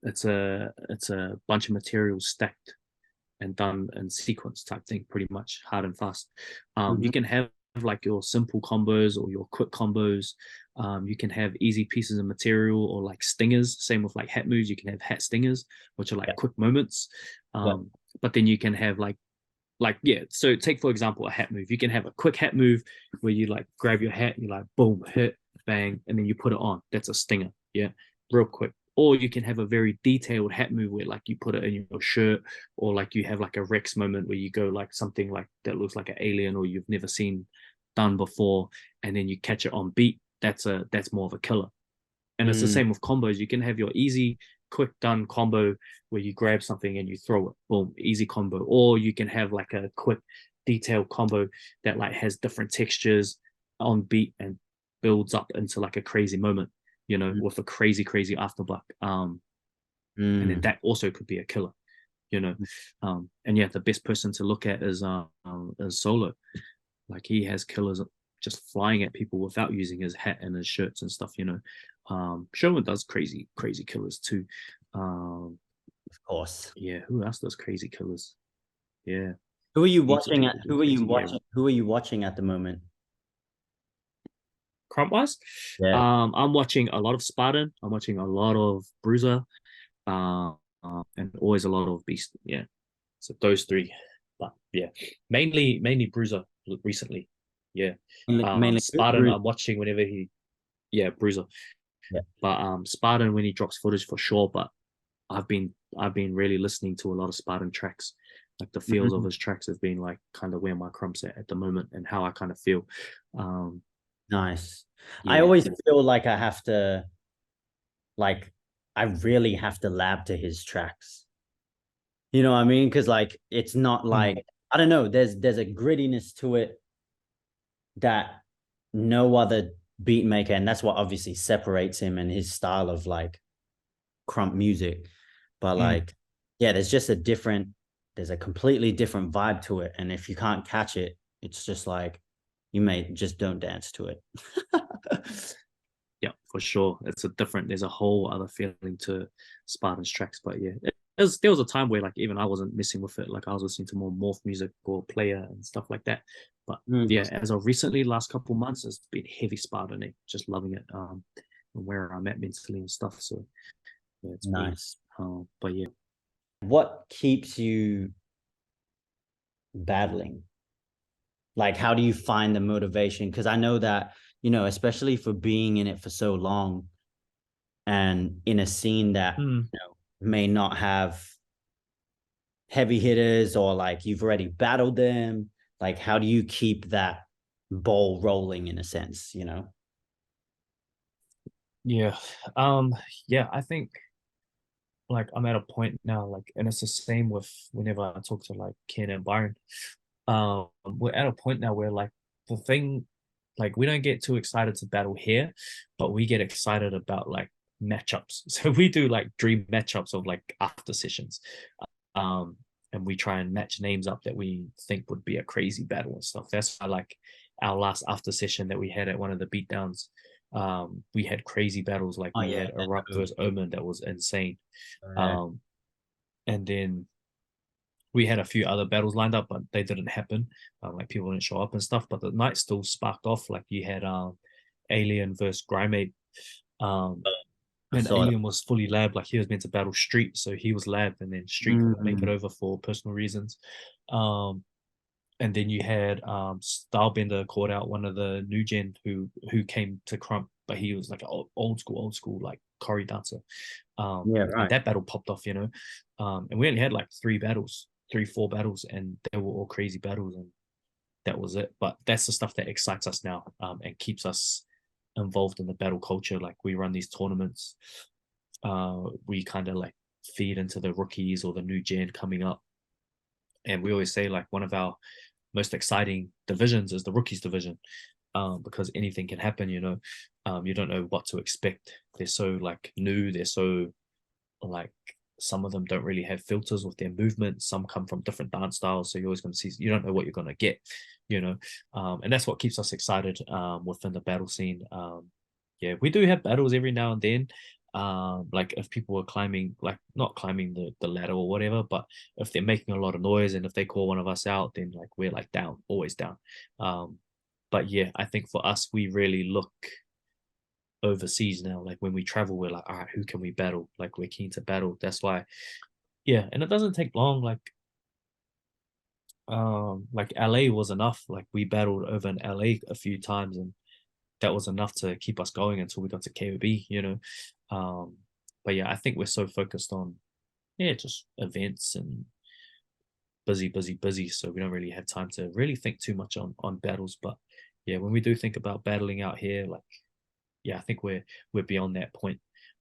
It's a bunch of materials stacked and done in sequence type thing, pretty much hard and fast. You Mhm. can have like your simple combos or your quick combos. You can have easy pieces of material or like stingers. Same with like hat moves. You can have hat stingers, which are Yeah. like quick moments. Yeah. But then you can have like yeah. So take for example a hat move. You can have a quick hat move where you like grab your hat, and you like boom, hit, bang, and then you put it on. That's a stinger. Yeah, real quick. Or you can have a very detailed hat move where like you put it in your shirt, or like you have like a Rex moment where you go like something like that looks like an alien or you've never seen done before, and then you catch it on beat. That's more of a killer. And it's the Mm. same with combos. You can have your easy, quick done combo where you grab something and you throw it. Boom, easy combo. Or you can have like a quick, detailed combo that like has different textures on beat and builds up into like a crazy moment, with a crazy, crazy afterblock. And then Mm. that also could be a killer, you know. And yeah, the best person to look at is Solo. Like he has killers just flying at people without using his hat and his shirts and stuff. Sherman does crazy, crazy killers too. Of course. Yeah, who else does crazy killers? Yeah, Who are you heaps of watching at? people do Who are you crazy. Yeah, watching? Who are you watching at the moment? Crump wise, Yeah. I'm watching a lot of Spartan. I'm watching a lot of Bruiser, and always a lot of Beast. Yeah, so those three. But yeah, mainly Bruiser recently. Yeah, Mainly Spartan Bruce. I'm watching whenever he. Yeah, Bruiser. Yeah. But Spartan when he drops footage for sure. But I've been really listening to a lot of Spartan tracks. Like the feels of Mhm. his tracks have been like kind of where my Crump's at the moment and how I kind of feel. Um, Nice. I yeah. always feel like I have to, like, I really have to lab to his tracks. You know what I mean? Because like it's not Mm. like, I don't know. There's a grittiness to it that no other beat maker, and that's what obviously separates him and his style of like crump music. But Mm. like, yeah, there's a completely different vibe to it. And if you can't catch it, it's just like you may just don't dance to it. Yeah, for sure. There's a whole other feeling to Spartan's tracks. But yeah, there was a time where like even I wasn't messing with it. Like I was listening to more morph music or player and stuff like that. But Mm. yeah, as of recently, last couple of months, it's been heavy Spartan. Just loving it. And where I'm at mentally and stuff. So yeah, it's been. Nice. But yeah. What keeps you battling? Like, how do you find the motivation? Because I know that, especially for being in it for so long and in a scene that Mm. may not have heavy hitters, or like you've already battled them. Like, how do you keep that ball rolling in a sense? Yeah. Yeah, I think like I'm at a point now, like, and it's the same with whenever I talk to like Ken and Byron. We're at a point now where like the thing, like we don't get too excited to battle here, but we get excited about like matchups. So we do like dream matchups of like after sessions. Um, and we try and match names up that we think would be a crazy battle and stuff. That's why like our last after session that we had at one of the beatdowns. We had crazy battles, like Oh we yeah. had Erupt versus Omen that was insane. Yeah. Um, and then we had a few other battles lined up, but they didn't happen. Like people didn't show up and stuff. But the night still sparked off. Like you had Alien versus Grimate. Um, I and saw that. Alien was fully lab. Like he was meant to battle Street, so he was lab, and then Street couldn't make it Mm. over for personal reasons. Um, and then you had Stylebender called out one of the new gen who came to Crump, but he was like an old school like Corey dancer. Yeah, And right. that battle popped off, and we only had like 3, 4 battles, and they were all crazy battles, and that was it. But that's the stuff that excites us now, and keeps us involved in the battle culture. Like we run these tournaments, we kind of like feed into the rookies or the new gen coming up, and we always say like one of our most exciting divisions is the rookies division. because anything can happen, you know. You don't know what to expect. They're so like new, they're so like, some of them don't really have filters with their movements. Some come from different dance styles, so you're always going to see, you don't know what you're going to get, you know. And that's what keeps us excited within the battle scene. Yeah, we do have battles every now and then. Like if people are climbing, like not climbing the ladder or whatever, but if they're making a lot of noise and if they call one of us out, then like we're like down, always down. But yeah, I think for us, we really look overseas now. Like when we travel, we're like, all right, who can we battle? Like we're keen to battle. That's why, yeah. And it doesn't take long. Like LA was enough. Like we battled over in LA a few times, and that was enough to keep us going until we got to KOB, you know. But yeah, I think we're so focused on, yeah, just events and busy, busy, busy. So we don't really have time to really think too much on battles. But yeah, when we do think about battling out here, like, yeah, I think we're beyond that point,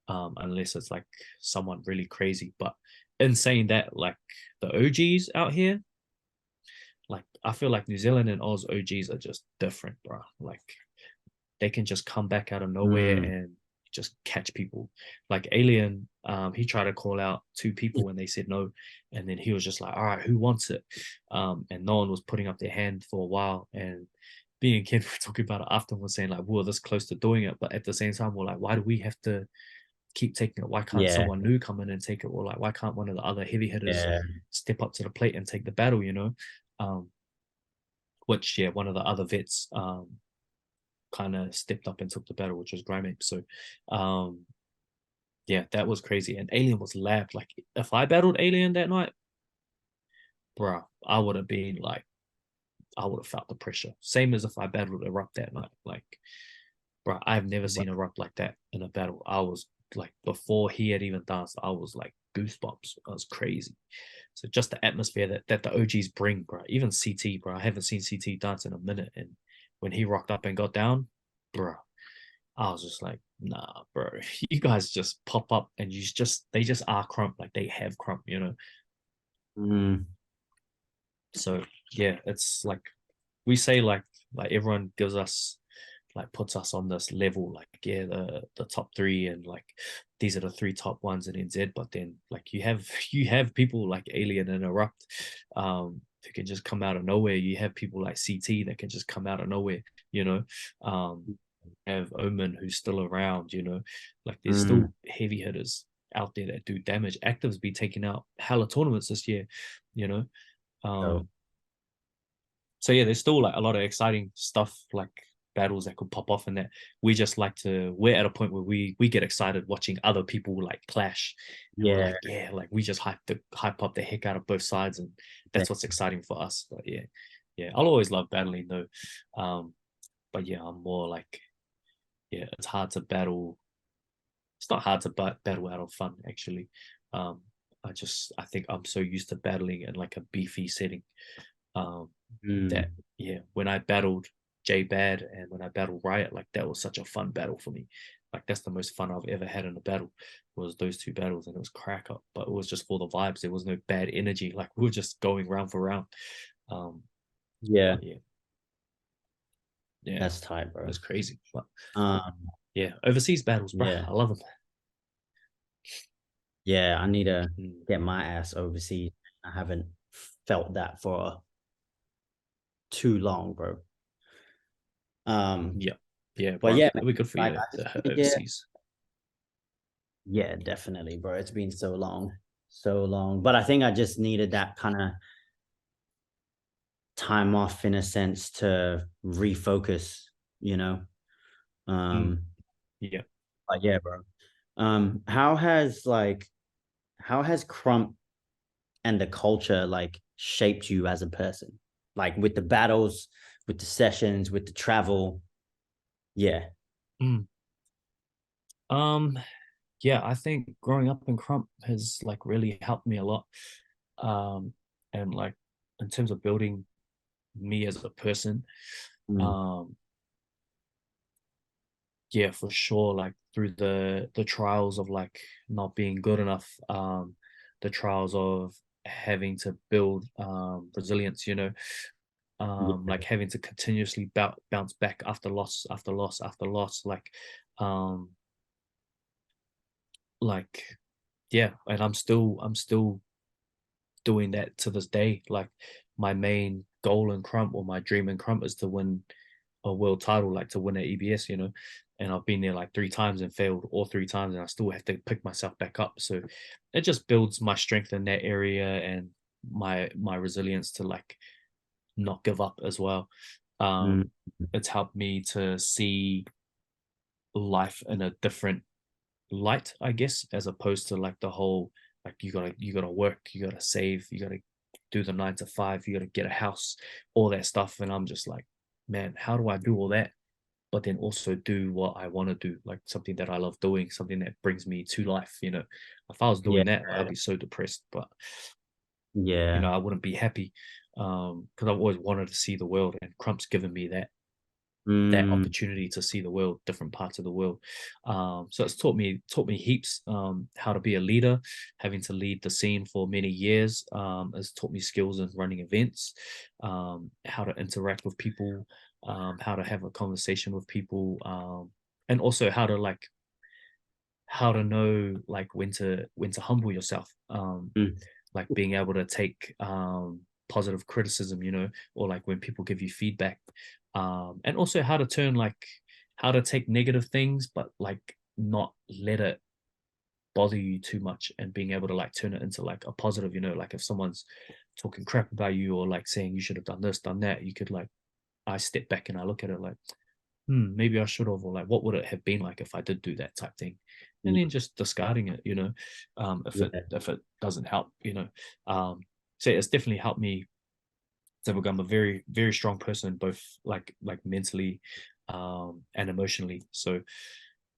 unless it's like someone really crazy. But in saying that, like the OGs out here, like I feel like New Zealand and Oz OGs are just different, bro. Like they can just come back out of nowhere and just catch people. Like Alien, he tried to call out 2 people and they said no, and then he was just like, all right, who wants it? And no one was putting up their hand for a while, and being a kid, we're talking about it after, we're saying like, we're this close to doing it, but at the same time we're like, why do we have to keep taking it? Why can't Yeah, someone new come in and take it? Or like, why can't one of the other heavy hitters yeah, step up to the plate and take the battle, you know? Which, yeah, one of the other vets kind of stepped up and took the battle, which was Grimeape. So yeah, that was crazy. And Alien was lapped. Like if I battled Alien that night, bro, I would have been like, I would have felt the pressure. Same as if I battled Erupt that night. Like, bro, I've never seen Erupt like that in a battle. I was like, before he had even danced, I was like goosebumps. I was crazy. So just the atmosphere that the OGs bring, bro. Even CT, bro. I haven't seen CT dance in a minute. And when he rocked up and got down, bro, I was just like, nah, bro. You guys just pop up and they just are Crump. Like they have Crump, you know. mm, So yeah, it's like we say like everyone gives us, like puts us on this level, like, yeah, the top 3, and like these are the 3 top ones in NZ. But then like you have people like Alien and Erupt, who can just come out of nowhere. You have people like CT that can just come out of nowhere, you know. Have Omen, who's still around, you know. Like there's still heavy hitters out there that do damage. Actives be taking out hella tournaments this year, you know. so So yeah, there's still like a lot of exciting stuff, like battles that could pop off, and that we just like to, we're at a point where we get excited watching other people like clash, and we're yeah, like, yeah, like we just hype up the heck out of both sides, and that's what's exciting for us. But yeah, I'll always love battling though. But yeah, I'm more like, yeah, it's hard to battle. It's not hard to battle out of fun, actually. I think I'm so used to battling in like a beefy setting, that yeah, when I battled J Bad and when I battled Riot, like that was such a fun battle for me. Like that's the most fun I've ever had in a battle, was those 2 battles, and it was crack up. But it was just for the vibes. There was no bad energy. Like we were just going round for round. yeah, But yeah, that's tight, it bro. was crazy. But Um, yeah, overseas battles, bro. yeah, I love them. yeah, I need to get my ass overseas. I haven't felt that for too long, bro. Yeah, yeah, But bro. yeah, man, It'll be good for like you I to just hit want to get, overseas. yeah, definitely, bro. It's been so long, so long. But I think I just needed that kind of time off in a sense to refocus, you know. Um, Yeah. but yeah, bro. How has Crump and the culture like shaped you as a person? Like with the battles, with the sessions, with the travel. Yeah. Mm. Um, yeah, I think growing up in Crump has like really helped me a lot. And like in terms of building me as a person, Mm, um, yeah, for sure. Like through the trials of like not being good enough, the trials of having to build resilience, you know, like having to continuously bounce back after loss after loss after loss, like yeah, and I'm still doing that to this day. Like my main goal in Crump, or my dream in Crump, is to win a world title, like to win at EBS, you know. And I've been there like 3 times and failed all 3 times, and I still have to pick myself back up. So it just builds my strength in that area, and my resilience to like not give up as well. Mm. It's helped me to see life in a different light, I guess, as opposed to like the whole, like you gotta work, you gotta save, you gotta do the 9 to 5, you gotta get a house, all that stuff. And I'm just like, man, how do I do all that but then also do what I want to do, like something that I love doing, something that brings me to life, you know? If I was doing that, I'd be so depressed, but you know, I wouldn't be happy, because I've always wanted to see the world, and Crump's given me that opportunity to see the world, different parts of the world. So it's taught me heaps, how to be a leader, having to lead the scene for many years. It's taught me skills in running events, how to interact with people, how to have a conversation with people, and also how to know like when to humble yourself, like being able to take positive criticism, you know, or like when people give you feedback, and also how to take negative things but like not let it bother you too much, and being able to like turn it into like a positive, you know. Like if someone's talking crap about you, or like saying you should have done this, done that, you could like, I step back and I look at it like, maybe I should have, or like what would it have been like if I did do that type thing, and then just discarding it, you know, if it doesn't help, you know. So it's definitely helped me to become a very, very strong person, both like mentally, and emotionally. So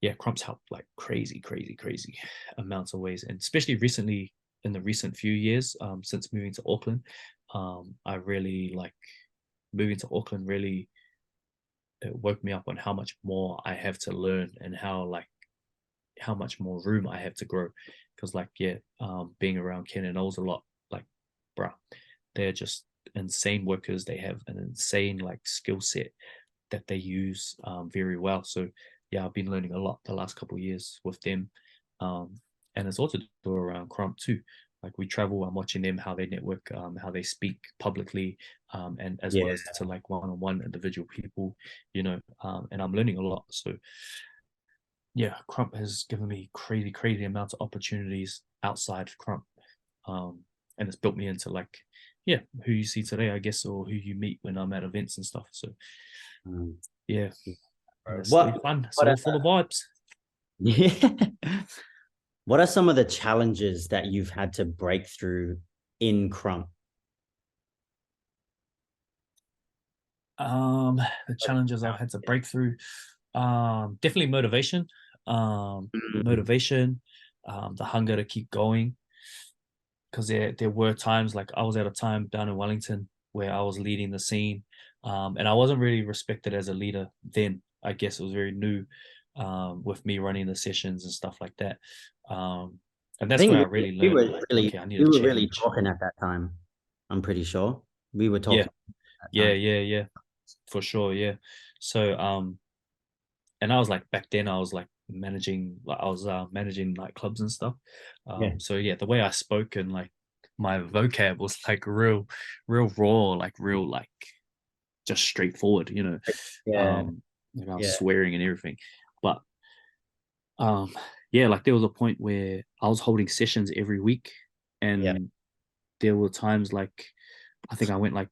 yeah, Crump's helped like crazy, crazy, crazy amounts of ways, and especially recently, in the recent few years, since moving to Auckland, I really like moving to Auckland. Really, it woke me up on how much more I have to learn, and how much more room I have to grow. Because like, yeah, being around Ken and Ols a lot, like, bruh, they're just insane workers. They have an insane like skill set that they use very well. So yeah, I've been learning a lot the last couple of years with them, and it's also around Crump too. Like we travel, I'm watching them, how they network, how they speak publicly, and as well as to like one-on-one individual people, you know, and I'm learning a lot. So yeah, Crump has given me crazy, crazy amounts of opportunities outside Crump, and it's built me into like, yeah, who you see today, I guess, or who you meet when I'm at events and stuff. So yeah, and it's still fun. It's all full of vibes. Yeah. What are some of the challenges that you've had to break through in Crump? The challenges I've had to break through, definitely motivation, motivation, the hunger to keep going. Because there were times, like I was at a time down in Wellington where I was leading the scene, and I wasn't really respected as a leader then. I guess it was very new, with me running the sessions and stuff like that. And that's where I really learned, like, okay, I need to we were change. really talking at that time. I'm pretty sure we were talking. Yeah, for sure. Yeah. So, and I was like, back then I was like managing, like I was managing like clubs and stuff. So yeah, the way I spoke and like my vocab was like real raw, like real, like just straightforward, you know. And I was swearing and everything. But yeah, like there was a point where I was holding sessions every week, and there were times like, I think I went like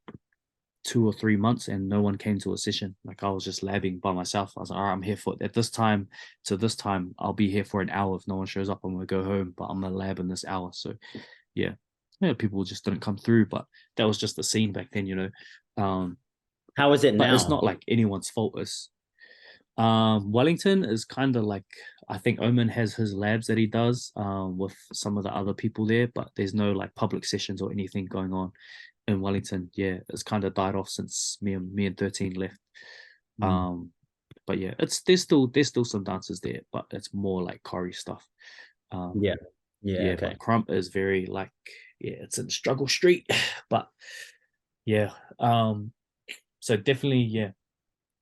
2 or 3 months and no one came to a session. Like I was just labbing by myself. I was like, all right, I'm here for at this time to this time. I'll be here for an hour. If no one shows up, I'm gonna go home, but I'm gonna lab in this hour. So yeah, people just didn't come through, but that was just the scene back then, you know. How is it now? But it's not like anyone's fault. It's Wellington is kind of like, I think Oman has his labs that he does with some of the other people there, but there's no like public sessions or anything going on in Wellington. Yeah, it's kind of died off since me and 13 left. But yeah, there's still some dancers there, but it's more like Corey stuff. Okay. But Crump is very like, yeah, it's in struggle street. But yeah, So definitely, yeah,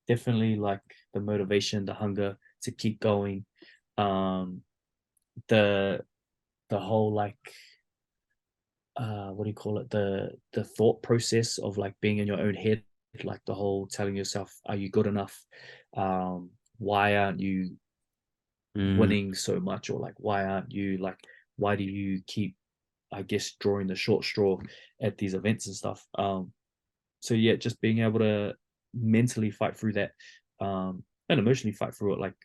definitely like the motivation, the hunger to keep going, um, the whole like what do you call it, the thought process of like being in your own head, like the whole telling yourself, are you good enough, why aren't you Mm, winning so much, or like why aren't you like, why do you keep, I guess, drawing the short straw at these events and stuff. So yeah, just being able to mentally fight through that, and emotionally fight through it. Like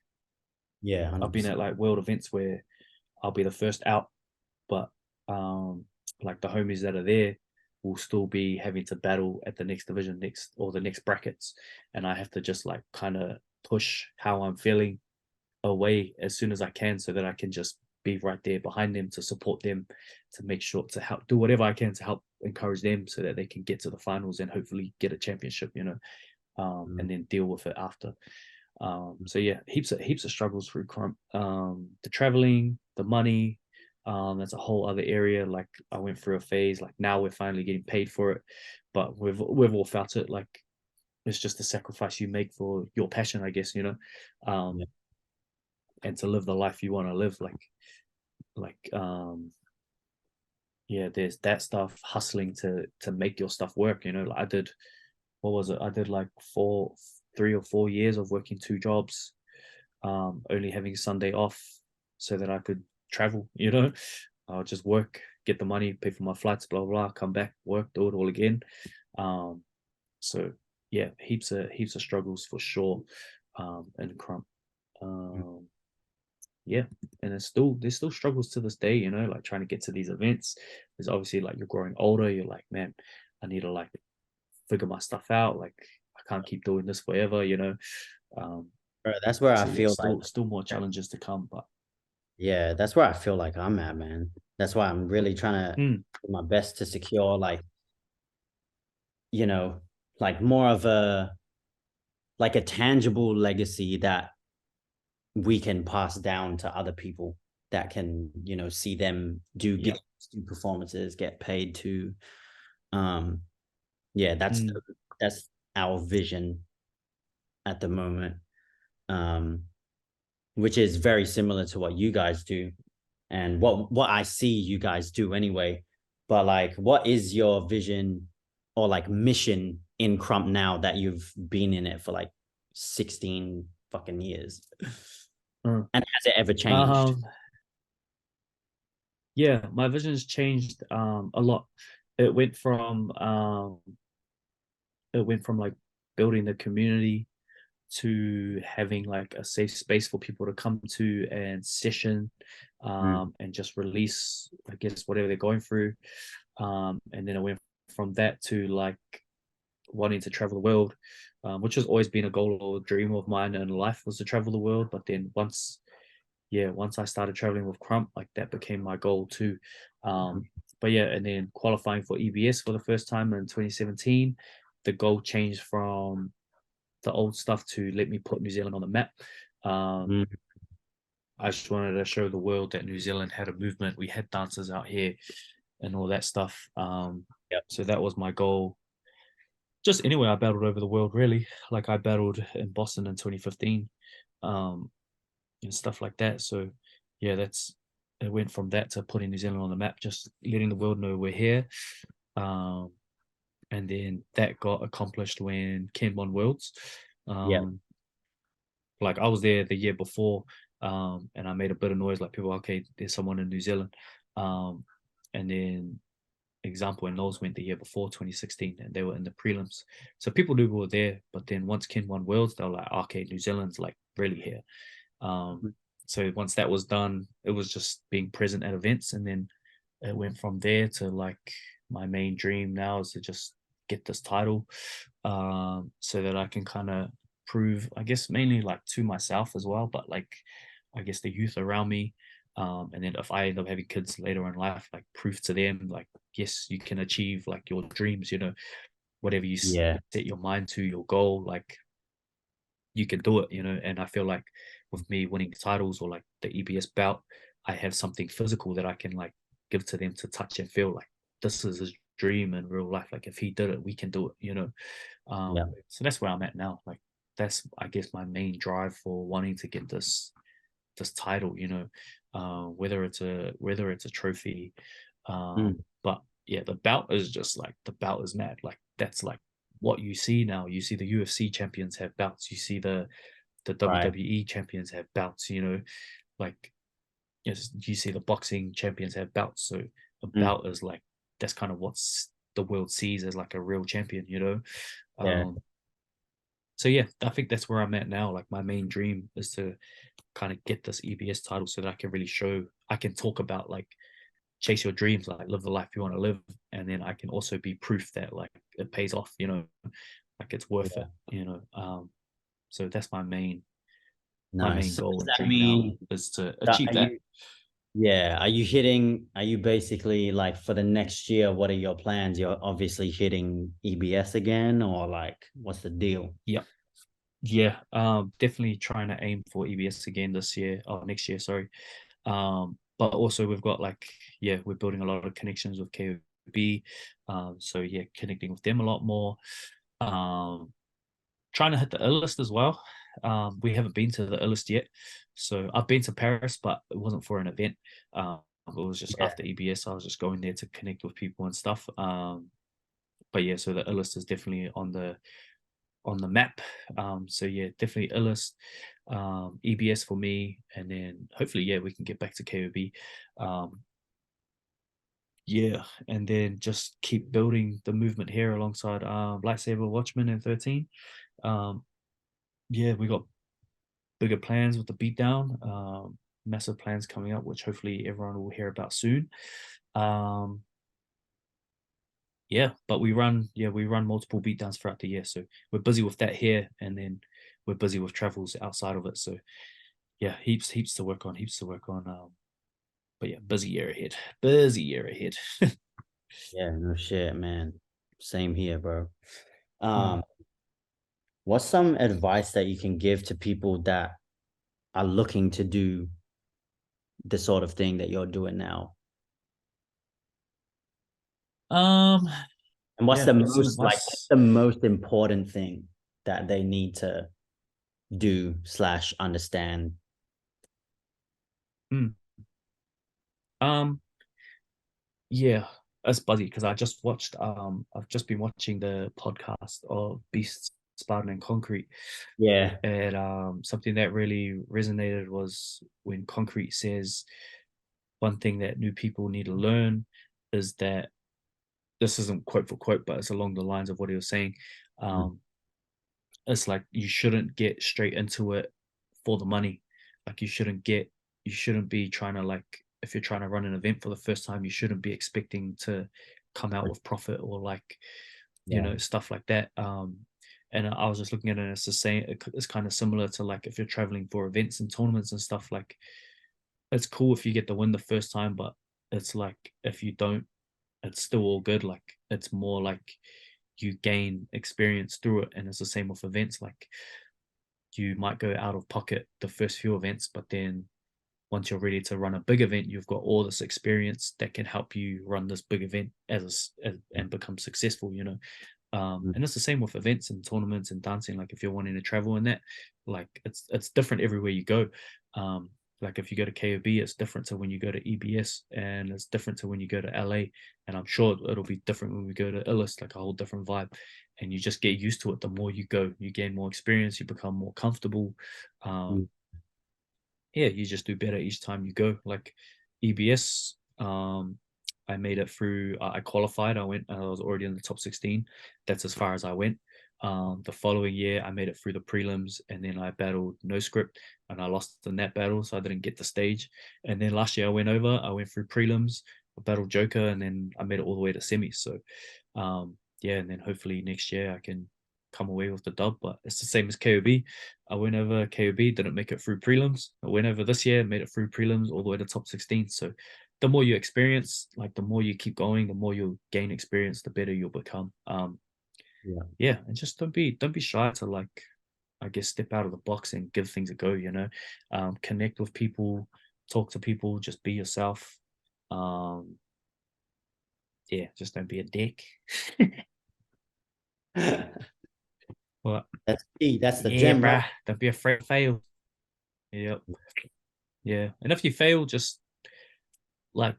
yeah, I've been 100%. at like world events where I'll be the first out, but like the homies that are there will still be having to battle at the next division, next or the next brackets, and I have to just like kind of push how I'm feeling away as soon as I can, so that I can just be right there behind them to support them, to make sure to help do whatever I can to help encourage them so that they can get to the finals and hopefully get a championship, Mm, and then deal with it after. So yeah, heaps of struggles through Crump. The traveling, the money, that's a whole other area. Like I went through a phase. Like now we're finally getting paid for it, but we've all felt it. Like it's just a sacrifice you make for your passion, I guess. yeah. And to live the life you want to live. Like yeah, there's that stuff, hustling to make your stuff work. Like I did, what was it? I did like 3 or 4 years of working 2 jobs, only having Sunday off so that I could travel. I'll just work, get the money, pay for my flights, blah blah, come back, work, do it all again. Um, so yeah, heaps of struggles for sure, in Crump. Mm. Um, yeah, and there's still struggles to this day. Like trying to get to these events. There's obviously like you're growing older. You're like, man, I need to like figure my stuff out. Like I can't keep doing this forever. Um, Bro, that's where I so yeah, feel like, still more challenges to come. But yeah, that's where I feel like I'm at, man. That's why I'm really trying to mm, do my best to secure, like, you know, like more of a tangible legacy that we can pass down to other people that can, see them yeah, do performances, get paid to. Um, yeah, mm, that's our vision at the moment. Um, which is very similar to what you guys do and what I see you guys do anyway. But like, what is your vision or like mission in Crump now that you've been in it for like 16 fucking years? mm. And has it ever changed? Um, yeah, my vision has changed a lot. It went from like building the community to having like a safe space for people to come to and session, Mm, and just release, I guess, whatever they're going through. And then I went from that to like wanting to travel the world, which has always been a goal or a dream of mine in life, was to travel the world. But then once I started traveling with Crump, like that became my goal too. But yeah, and then qualifying for EBS for the first time in 2017, the goal changed from the old stuff to let me put New Zealand on the map. Um, mm, I just wanted to show the world that New Zealand had a movement. We had dancers out here and all that stuff. yep. So that was my goal. Just anyway, I battled over the world really. Like I battled in Boston in 2015, um, and stuff like that. So yeah, it went from that to putting New Zealand on the map, just letting the world know we're here. Um, and then that got accomplished when Ken won Worlds. Yep. Um, like I was there the year before, and I made a bit of noise, like people, okay, there's someone in New Zealand. And then example, and Knowles went the year before 2016, and they were in the prelims. So people knew we were there, but then once Ken won Worlds, they were like, okay, New Zealand's like really here. Um, so once that was done, it was just being present at events, and then it went from there to like my main dream now is to just get this title, so that I can kind of prove, I guess, mainly like to myself as well, but like I guess the youth around me. And then if I end up having kids later in life, like prove to them, like, yes, you can achieve like your dreams, whatever you Yeah. set your mind to, your goal, like you can do it, and I feel like with me winning titles or like the EBS belt, I have something physical that I can like give to them to touch and feel like this is his dream in real life. Like if he did it, we can do it, you know. Yeah. So that's where I'm at now. Like that's, I guess, my main drive for wanting to get this title, you know, whether it's a trophy. Mm. But yeah, the belt is just like, the belt is mad. Like that's like what you see now. You see the UFC champions have belts. You see the Right. WWE champions have belts, you know, like yes, you see the boxing champions have belts. So a Mm. belt is like, that's kind of what's the world sees as like a real champion, you know. Yeah. So yeah, I think that's where I'm at now. Like my main dream is to kind of get this EBS title so that I can really show, I can talk about like chase your dreams, like live the life you want to live, and then I can also be proof that like it pays off, you know, like it's worth Yeah. it, you know. So that's my main Nice. So goal does and that dream now, mean is to that achieve are that. you yeah, are you basically like for the next year, what are your plans? You're obviously hitting EBS again, or like what's the deal? Yeah, yeah, definitely trying to aim for EBS again this year or next year, sorry. But also we've got like, yeah, we're building a lot of connections with KOB. So yeah, connecting with them a lot more. Trying to hit the list as well. We haven't been to the list yet. So I've been to Paris, but it wasn't for an event. It was just Yeah. after EBS. I was just going there to connect with people and stuff. But yeah, so the list is definitely on the map. So yeah, definitely Illust, EBS for me, and then hopefully, yeah, we can get back to KOB. Yeah, and then just keep building the movement here alongside Lightsaber Watchmen and 13. Yeah, we got bigger plans with the beatdown, massive plans coming up, which hopefully everyone will hear about soon. Yeah, but we run multiple beatdowns throughout the year, so we're busy with that here, and then we're busy with travels outside of it. So yeah, heaps to work on, but yeah, busy year ahead, Yeah, no shit, man. Same here, bro. Um, Mm. what's some advice that you can give to people that are looking to do the sort of thing that you're doing now? Um, And what's yeah, the some most like what's advice. the most important thing that they need to do slash understand? Mm. Um, yeah, that's buzzy because I've just been watching the podcast of Beasts, Spartan and Concrete. Yeah. And something that really resonated was when Concrete says one thing that new people need to learn is that, this isn't quote for quote, but it's along the lines of what he was saying. Mm. Um, it's like you shouldn't get straight into it for the money. Like you shouldn't be trying to, like, if you're trying to run an event for the first time, you shouldn't be expecting to come out with profit or like, you Yeah. know, stuff like that. And I was just looking at it, and it's the same. It's kind of similar to like if you're traveling for events and tournaments and stuff. Like it's cool if you get the win the first time, but it's like if you don't, it's still all good. Like it's more like you gain experience through it, and it's the same with events. Like you might go out of pocket the first few events, but then once you're ready to run a big event, you've got all this experience that can help you run this big event and become successful. You know, Mm. and it's the same with events and tournaments and dancing. Like if you're wanting to travel in that, like it's different everywhere you go. Like if you go to KOB, it's different to when you go to EBS, and it's different to when you go to LA. And I'm sure it'll be different when we go to Illust, like a whole different vibe. And you just get used to it. The more you go, you gain more experience, you become more comfortable. Mm. Yeah, you just do better each time you go. Like EBS, I made it through. I qualified. I was already in the top 16. That's as far as I went. The following year, I made it through the prelims, and then I battled no script, and I lost in that battle, so I didn't get the stage. And then last year, I went through prelims, I battled Joker, and then I made it all the way to semis. So, yeah, and then hopefully next year I can come away with the dub. But it's the same as KOB. I went over KOB, didn't make it through prelims. I went over this year, made it through prelims all the way to top 16. So the more you experience, like the more you keep going, the more you'll gain experience, the better you'll become. Yeah. Yeah, and just don't be shy to, like, I guess, step out of the box and give things a go, you know. Connect with people, talk to people, just be yourself. Um yeah, just don't be a dick. What? That's key. That's the Yeah, gem, right? bruh. Don't be afraid to fail. Yep. Yeah. And if you fail, just like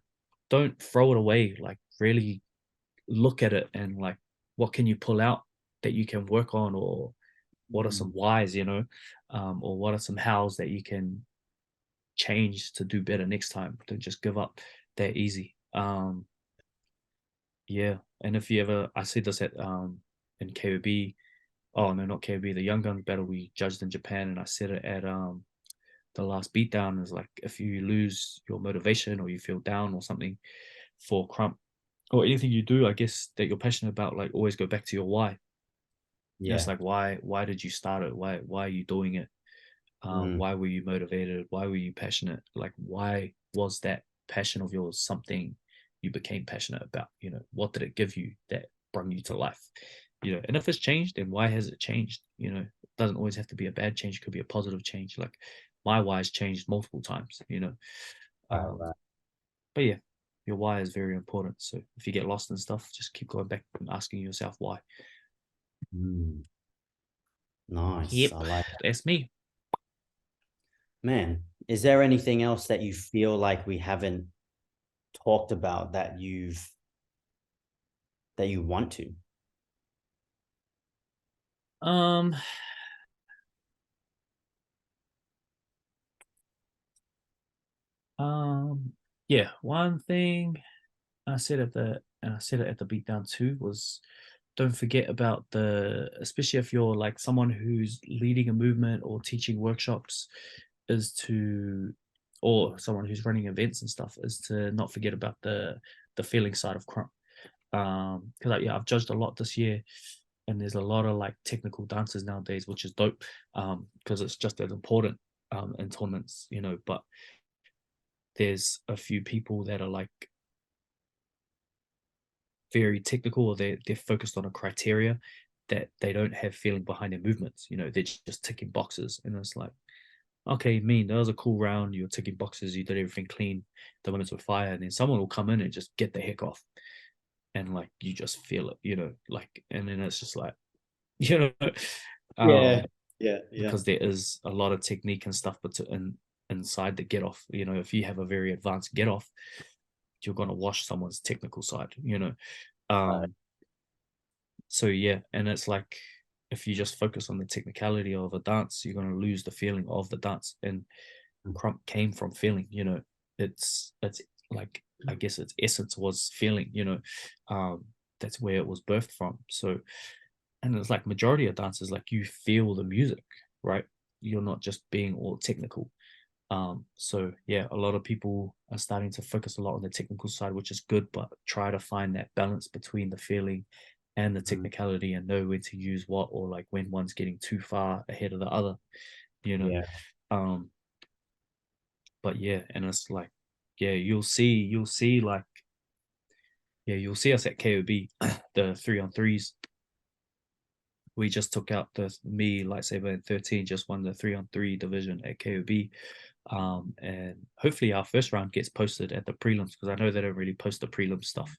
don't throw it away. Like really look at it and like what can you pull out that you can work on, or what are some whys, or what are some hows that you can change to do better next time. Don't just give up that easy. Yeah. And if you ever, I see this at in KOB. Oh no, not KOB, the Young Guns battle we judged in Japan, and I said it at the last beatdown is like if you lose your motivation or you feel down or something for Crump or anything you do, I guess that you're passionate about, like always go back to your why. It's Yeah. like why did you start it? Why are you doing it? Mm. Why were you motivated? Why were you passionate? Like why was that passion of yours something you became passionate about? What did it give you that brought you to life? And if it's changed, then why has it changed? It doesn't always have to be a bad change. It could be a positive change. Like my why's changed multiple times. Right, Um, right. but yeah, your why is very important. So if you get lost in stuff, just keep going back and asking yourself why. Mm. Nice. Yep, I like that's me. Man, is there anything else that you feel like we haven't talked about that you want to? Um, um, yeah, one thing I said I said it at the beatdown too, was don't forget about especially if you're like someone who's leading a movement or teaching workshops, is to, or someone who's running events and stuff, is to not forget about the feeling side of Crump. Because I've judged a lot this year, and there's a lot of like technical dancers nowadays, which is dope, because it's just as important in tournaments, but there's a few people that are like very technical, or they're focused on a criteria that they don't have feeling behind their movements. They're just ticking boxes, and it's like, okay, that was a cool round. You're ticking boxes. You did everything clean. The limits were fire, and then someone will come in and just get the heck off, and like you just feel it, like, and then it's just like, you know, Yeah, um, yeah, yeah. because there is a lot of technique and stuff, but inside the get off, if you have a very advanced get off, you're gonna wash someone's technical side, Right. um so yeah, and it's like if you just focus on the technicality of a dance, you're going to lose the feeling of the dance. And Crump came from feeling, it's like, I guess its essence was feeling, that's where it was birthed from. So, and it's like majority of dances, like you feel the music, right? You're not just being all technical. So yeah, a lot of people are starting to focus a lot on the technical side, which is good, but try to find that balance between the feeling and the Mm. technicality, and know when to use what, or like when one's getting too far ahead of the other, you know. Yeah. Um, but yeah, and it's like, yeah, you'll see like, yeah, you'll see us at KOB, the 3-on-3s. We just took out me, Lightsaber, and 13 just won the 3-on-3 division at KOB. And hopefully our first round gets posted at the prelims, because I know they don't really post the prelim stuff.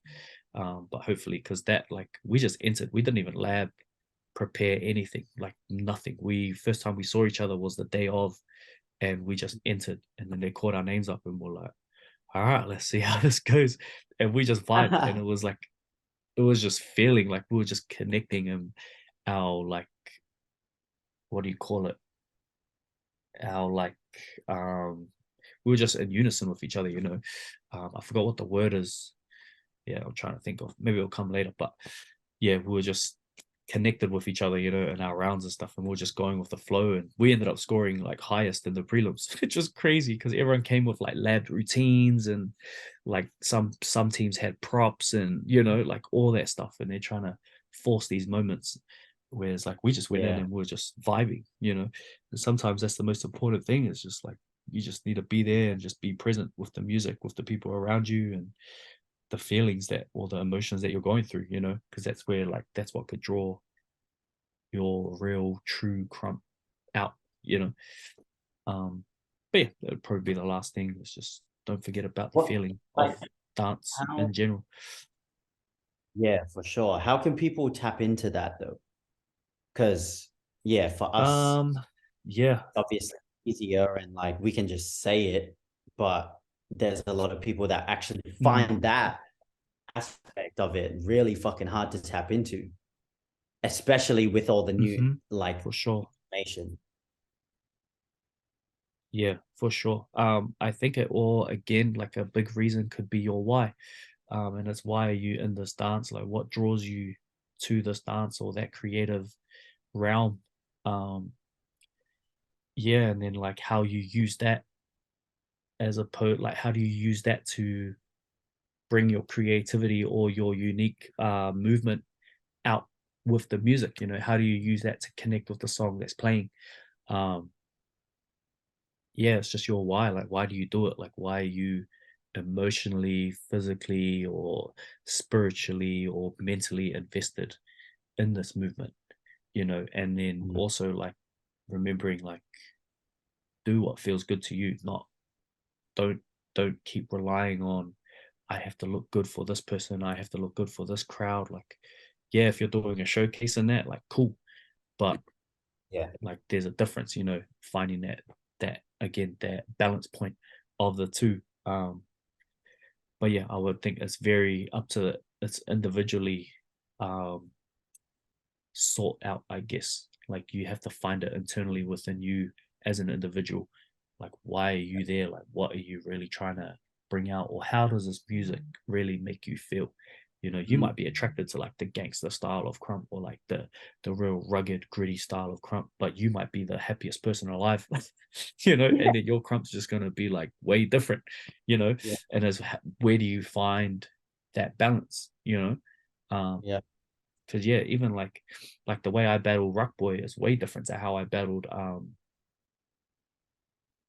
But hopefully, because that, like, we just entered, we didn't even lab prepare anything, like nothing. First time we saw each other was the day of, and we just entered, and then they called our names up, and we're like, all right, let's see how this goes. And we just vibed, and it was like, it was just feeling like we were just connecting, and our like, what do you call it? Our like, we were just in unison with each other, I forgot what the word is. Yeah, I'm trying to think of, maybe it'll come later, but yeah, we were just connected with each other, in our rounds and stuff, and we were just going with the flow, and we ended up scoring like highest in the prelims, which was crazy because everyone came with like labbed routines, and like some teams had props, and like all that stuff, and they're trying to force these moments, whereas like we just went in Yeah. and we are just vibing, and sometimes that's the most important thing, is just like you just need to be there and just be present with the music, with the people around you, and the feelings that, or the emotions that you're going through, because that's where, like, that's what could draw your real true Crump out, you know. But yeah, that would probably be the last thing. Is just don't forget about the What feeling like of dance how in general. Yeah, for sure. How can people tap into that though? Because yeah, for us, Yeah. obviously easier and like we can just say it, but there's a lot of people that actually Mm, find that aspect of it really fucking hard to tap into, especially with all the new mm-hmm, like for sure. information. Yeah, for sure. I think it all, again, like a big reason could be your why. And it's why are you in this dance? Like what draws you to this dance or that creative realm? Um, yeah, and then like how you use that as a poet, like how do you use that to bring your creativity or your unique movement out with the music? You know, how do you use that to connect with the song that's playing? Um, yeah, it's just your why. Like, why do you do it? Like, why are you emotionally, physically, or spiritually, or mentally invested in this movement? You know, and then Mm. also like remembering, like, do what feels good to you. Not don't don't keep relying on I have to look good for this person. I have to look good for this crowd. Like, yeah, if you're doing a showcase in that, like, cool, but Yeah. like there's a difference, you know, finding that again that balance point of the two. But yeah, I would think it's very up to it's individually um sought out, I guess. Like you have to find it internally within you as an individual. Like why are you there? Like what are you really trying to bring out? Or how does this music really make you feel? You know, you Mm. might be attracted to like the gangster style of Crump or like the real rugged, gritty style of Crump, but you might be the happiest person alive, you know, Yeah. and then your Crump's just gonna be like way different, you know. Yeah. And as where do you find that balance, you know? Yeah. Because yeah, even like the way I battle Rock Boy is way different to how I battled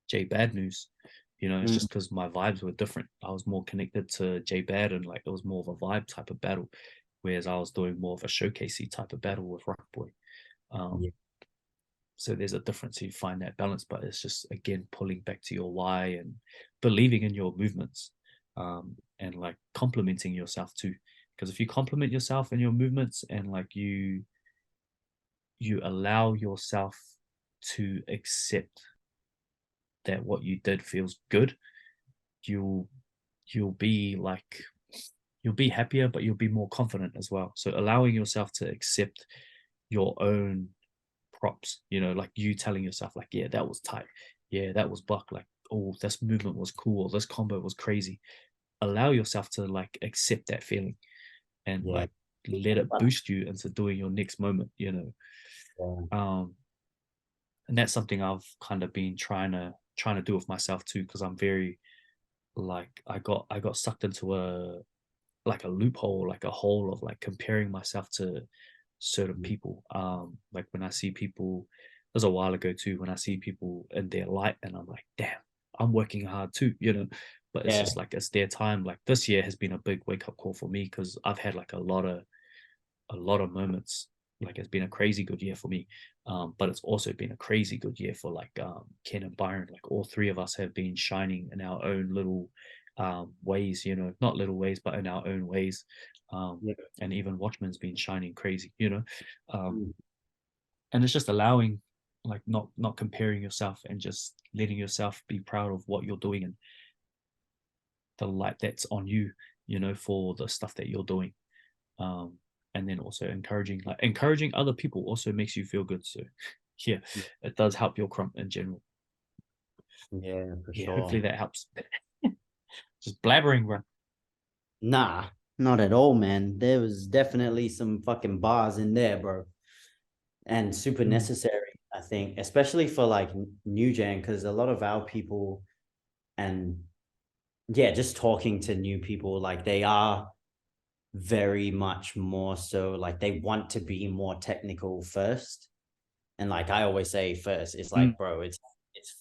J Bad News. You know, it's Mm. just because my vibes were different. I was more connected to J Bad and like it was more of a vibe type of battle, whereas I was doing more of a showcasey type of battle with Rock Boy. Um, Yeah. so there's a difference. You find that balance, but it's just again pulling back to your why and believing in your movements, and like complimenting yourself too. Because if you compliment yourself and your movements and like you allow yourself to accept that what you did feels good, you'll you'll be like you'll be happier, but you'll be more confident as well. So allowing yourself to accept your own props, you know, like you telling yourself, like, yeah, that was tight. Yeah, that was buck. Like, oh, this movement was cool. Or this combo was crazy. Allow yourself to like accept that feeling and Yeah. like let it boost you into doing your next moment, you know. Yeah. And that's something I've kind of been trying to do with myself too, because I'm very like I got sucked into a like a loophole, like a hole of like comparing myself to certain Mm. people. Like when I see people, there's a while ago too, when I see people in their light and I'm like, damn, I'm working hard too, you know. But it's Yeah. just like it's their time. Like this year has been a big wake up call for me because I've had like a lot of moments. Like it's been a crazy good year for me, but it's also been a crazy good year for like Ken and Byron. Like all three of us have been shining in our own little ways, you know, not little ways, but in our own ways. Um, Yeah. and even Watchman's been shining crazy, you know. Um, Mm. and it's just allowing, like, not comparing yourself and just letting yourself be proud of what you're doing and the light that's on you, you know, for the stuff that you're doing. um, and then also encouraging other people also makes you feel good. So yeah, it does help your Crump in general. Yeah, for Yeah, hopefully sure. that helps. Just blabbering, bro. Nah, not at all, man. There was definitely some fucking bars in there, bro. And super Mm, necessary, I think, especially for like new gen, because a lot of our people and yeah, just talking to new people, like they are very much more so like they want to be more technical first. And like I always say first, it's mm, like, bro, it's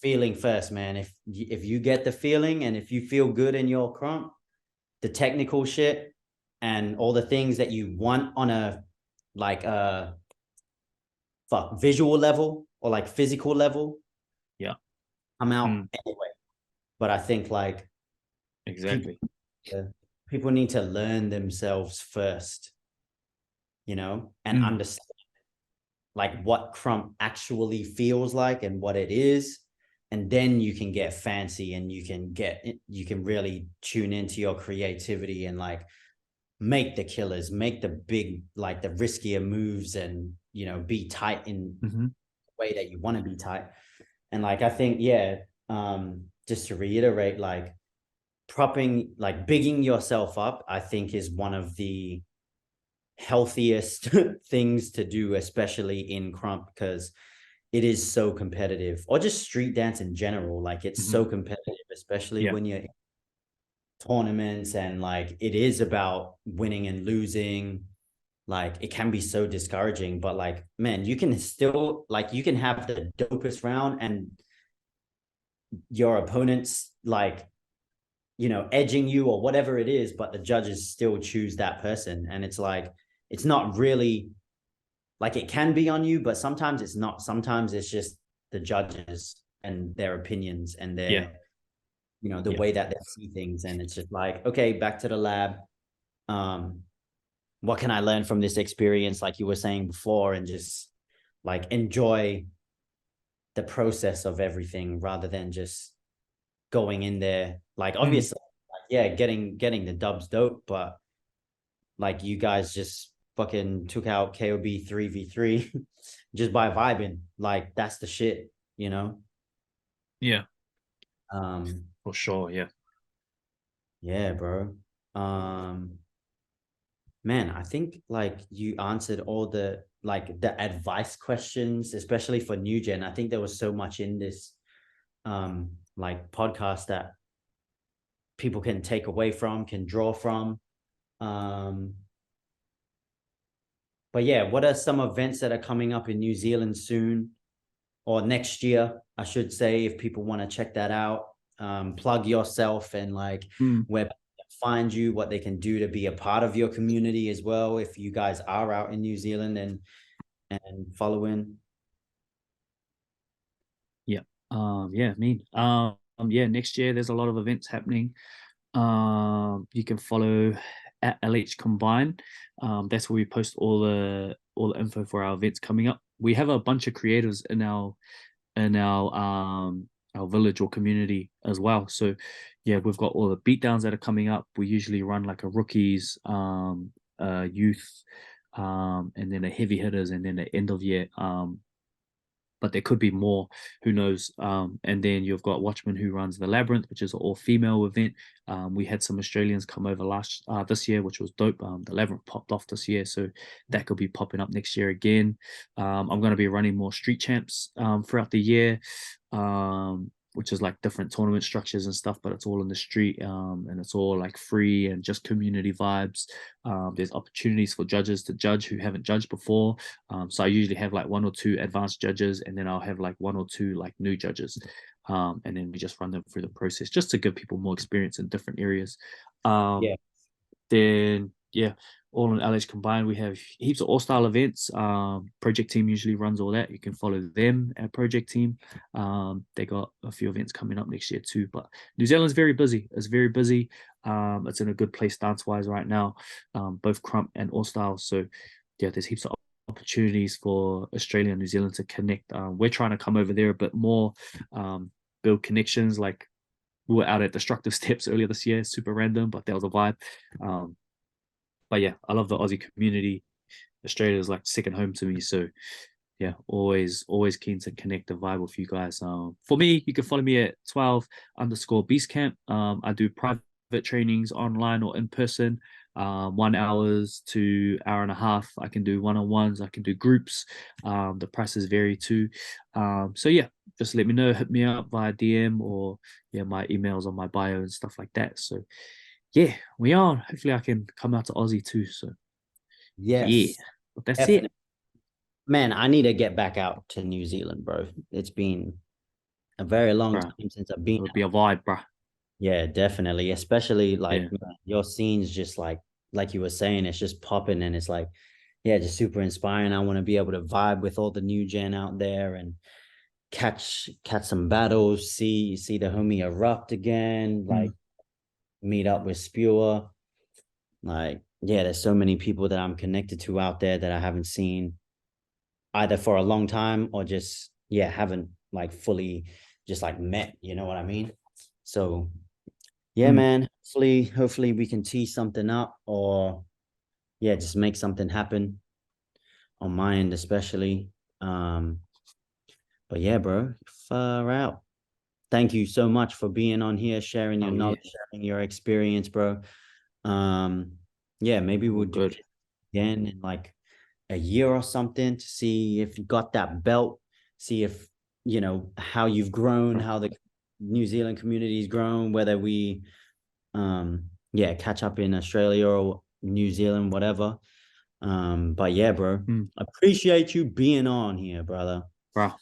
feeling first, man. If you get the feeling and if you feel good in your crump, the technical shit and all the things that you want on a like visual level or like physical level yeah. come out Mm, anyway. But I think like people exactly. people need to learn themselves first and understand like what Crump actually feels like and what it is. And then you can get fancy and you can really tune into your creativity and like make the killers, make the big, like the riskier moves, and be tight in the way that you want to be tight. And like I think, just to reiterate, like propping, like bigging yourself up, I think is one of the healthiest things to do, especially in Crump, because it is so competitive, or just street dance in general. Like it's so competitive, especially when you're in tournaments, and like it is about winning and losing. Like it can be so discouraging, but like, man, you can still, like, you can have the dopest round and your opponent's like, edging you or whatever it is, but the judges still choose that person. And it's like, it's not really like, it can be on you, but sometimes it's not. Sometimes it's just the judges and their opinions and their, the way that they see things. And it's just like, okay, back to the lab. What can I learn from this experience? Like you were saying before, and just like enjoy the process of everything rather than just going in there. Like obviously, getting the dubs dope, but like you guys just fucking took out KOB 3v3 just by vibing. Like that's the shit, Yeah. Um, For sure. Yeah. Yeah, bro. Man, I think like you answered all the advice questions, especially for new gen. I think there was so much in this like podcast that people can take away from, can draw from. But yeah, what are some events that are coming up in New Zealand soon, or next year, I should say, if people want to check that out? Plug yourself and like where people can find you, what they can do to be a part of your community as well, if you guys are out in New Zealand and following. Yeah. Next year there's a lot of events happening. You can follow at LH Combine. That's where we post all the info for our events coming up. We have a bunch of creators in our village or community as well. So yeah, we've got all the beatdowns that are coming up. We usually run like a rookies, youth, and then a heavy hitters, and then the end of year. But there could be more, who knows. And then you've got Watchman, who runs the Labyrinth, which is an all-female event. We had some Australians come over this year, which was dope. The Labyrinth popped off this year, so that could be popping up next year again. I'm going to be running more street champs throughout the year, which is like different tournament structures and stuff, but it's all in the street, and it's all like free and just community vibes. There's opportunities for judges to judge who haven't judged before. So I usually have like 1 or 2 advanced judges, and then I'll have like 1 or 2 like new judges. And then we just run them through the process just to give people more experience in different areas. Then all in LH Combined, we have heaps of all-style events. Project Team usually runs all that. You can follow them at Project Team. They got a few events coming up next year too. But New Zealand's very busy. It's very busy. It's in a good place dance-wise right now, both Crump and all-style. So yeah, there's heaps of opportunities for Australia and New Zealand to connect. We're trying to come over there a bit more, build connections. Like we were out at Destructive Steps earlier this year, super random, but that was a vibe. But yeah, I love the Aussie community. Australia is like second home to me. So yeah, always keen to connect the vibe with you guys. For me, you can follow me at 12_Baskcomb. I do private trainings online or in person, 1 hour to hour and a half. I can do one-on-ones, I can do groups. The prices vary too. So yeah, just let me know, hit me up via DM, or my emails on my bio and stuff like that. So yeah, we are. Hopefully I can come out to Aussie too. So yeah, but that's definitely. it. Man, I need to get back out to New Zealand, bro. It's been a very long time since I've been. It would be a vibe, bro. Yeah, definitely. Especially like your scene's just like you were saying, it's just popping, and it's like, just super inspiring. I want to be able to vibe with all the new gen out there and catch some battles, see the homie erupt again, like meet up with Spewer. Like, yeah, there's so many people that I'm connected to out there that I haven't seen either for a long time or just, yeah, haven't like fully just like met, you know what I mean? So yeah, Mm. man, hopefully we can tee something up, or yeah, just make something happen on my end, especially. Um, but yeah, bro, far out. Thank you so much for being on here, sharing your Oh yeah, knowledge, sharing your experience, bro. Um, yeah, maybe all we'll do good. it again in like a year or something to see if you got that belt, see if, you know, how you've grown, how the New Zealand community's grown, whether we yeah, catch up in Australia or New Zealand, whatever. But yeah, bro, Mm. appreciate you being on here, brother. Bro,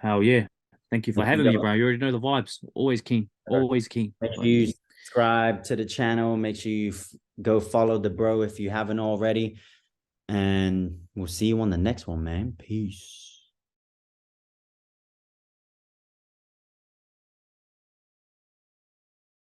hell yeah. Thank you for Make having me, sure, bro. You already know the vibes. Always keen. Always keen. make sure But you yeah. subscribe to the channel. Make sure you go follow the bro if you haven't already. And we'll see you on the next one, man. Peace.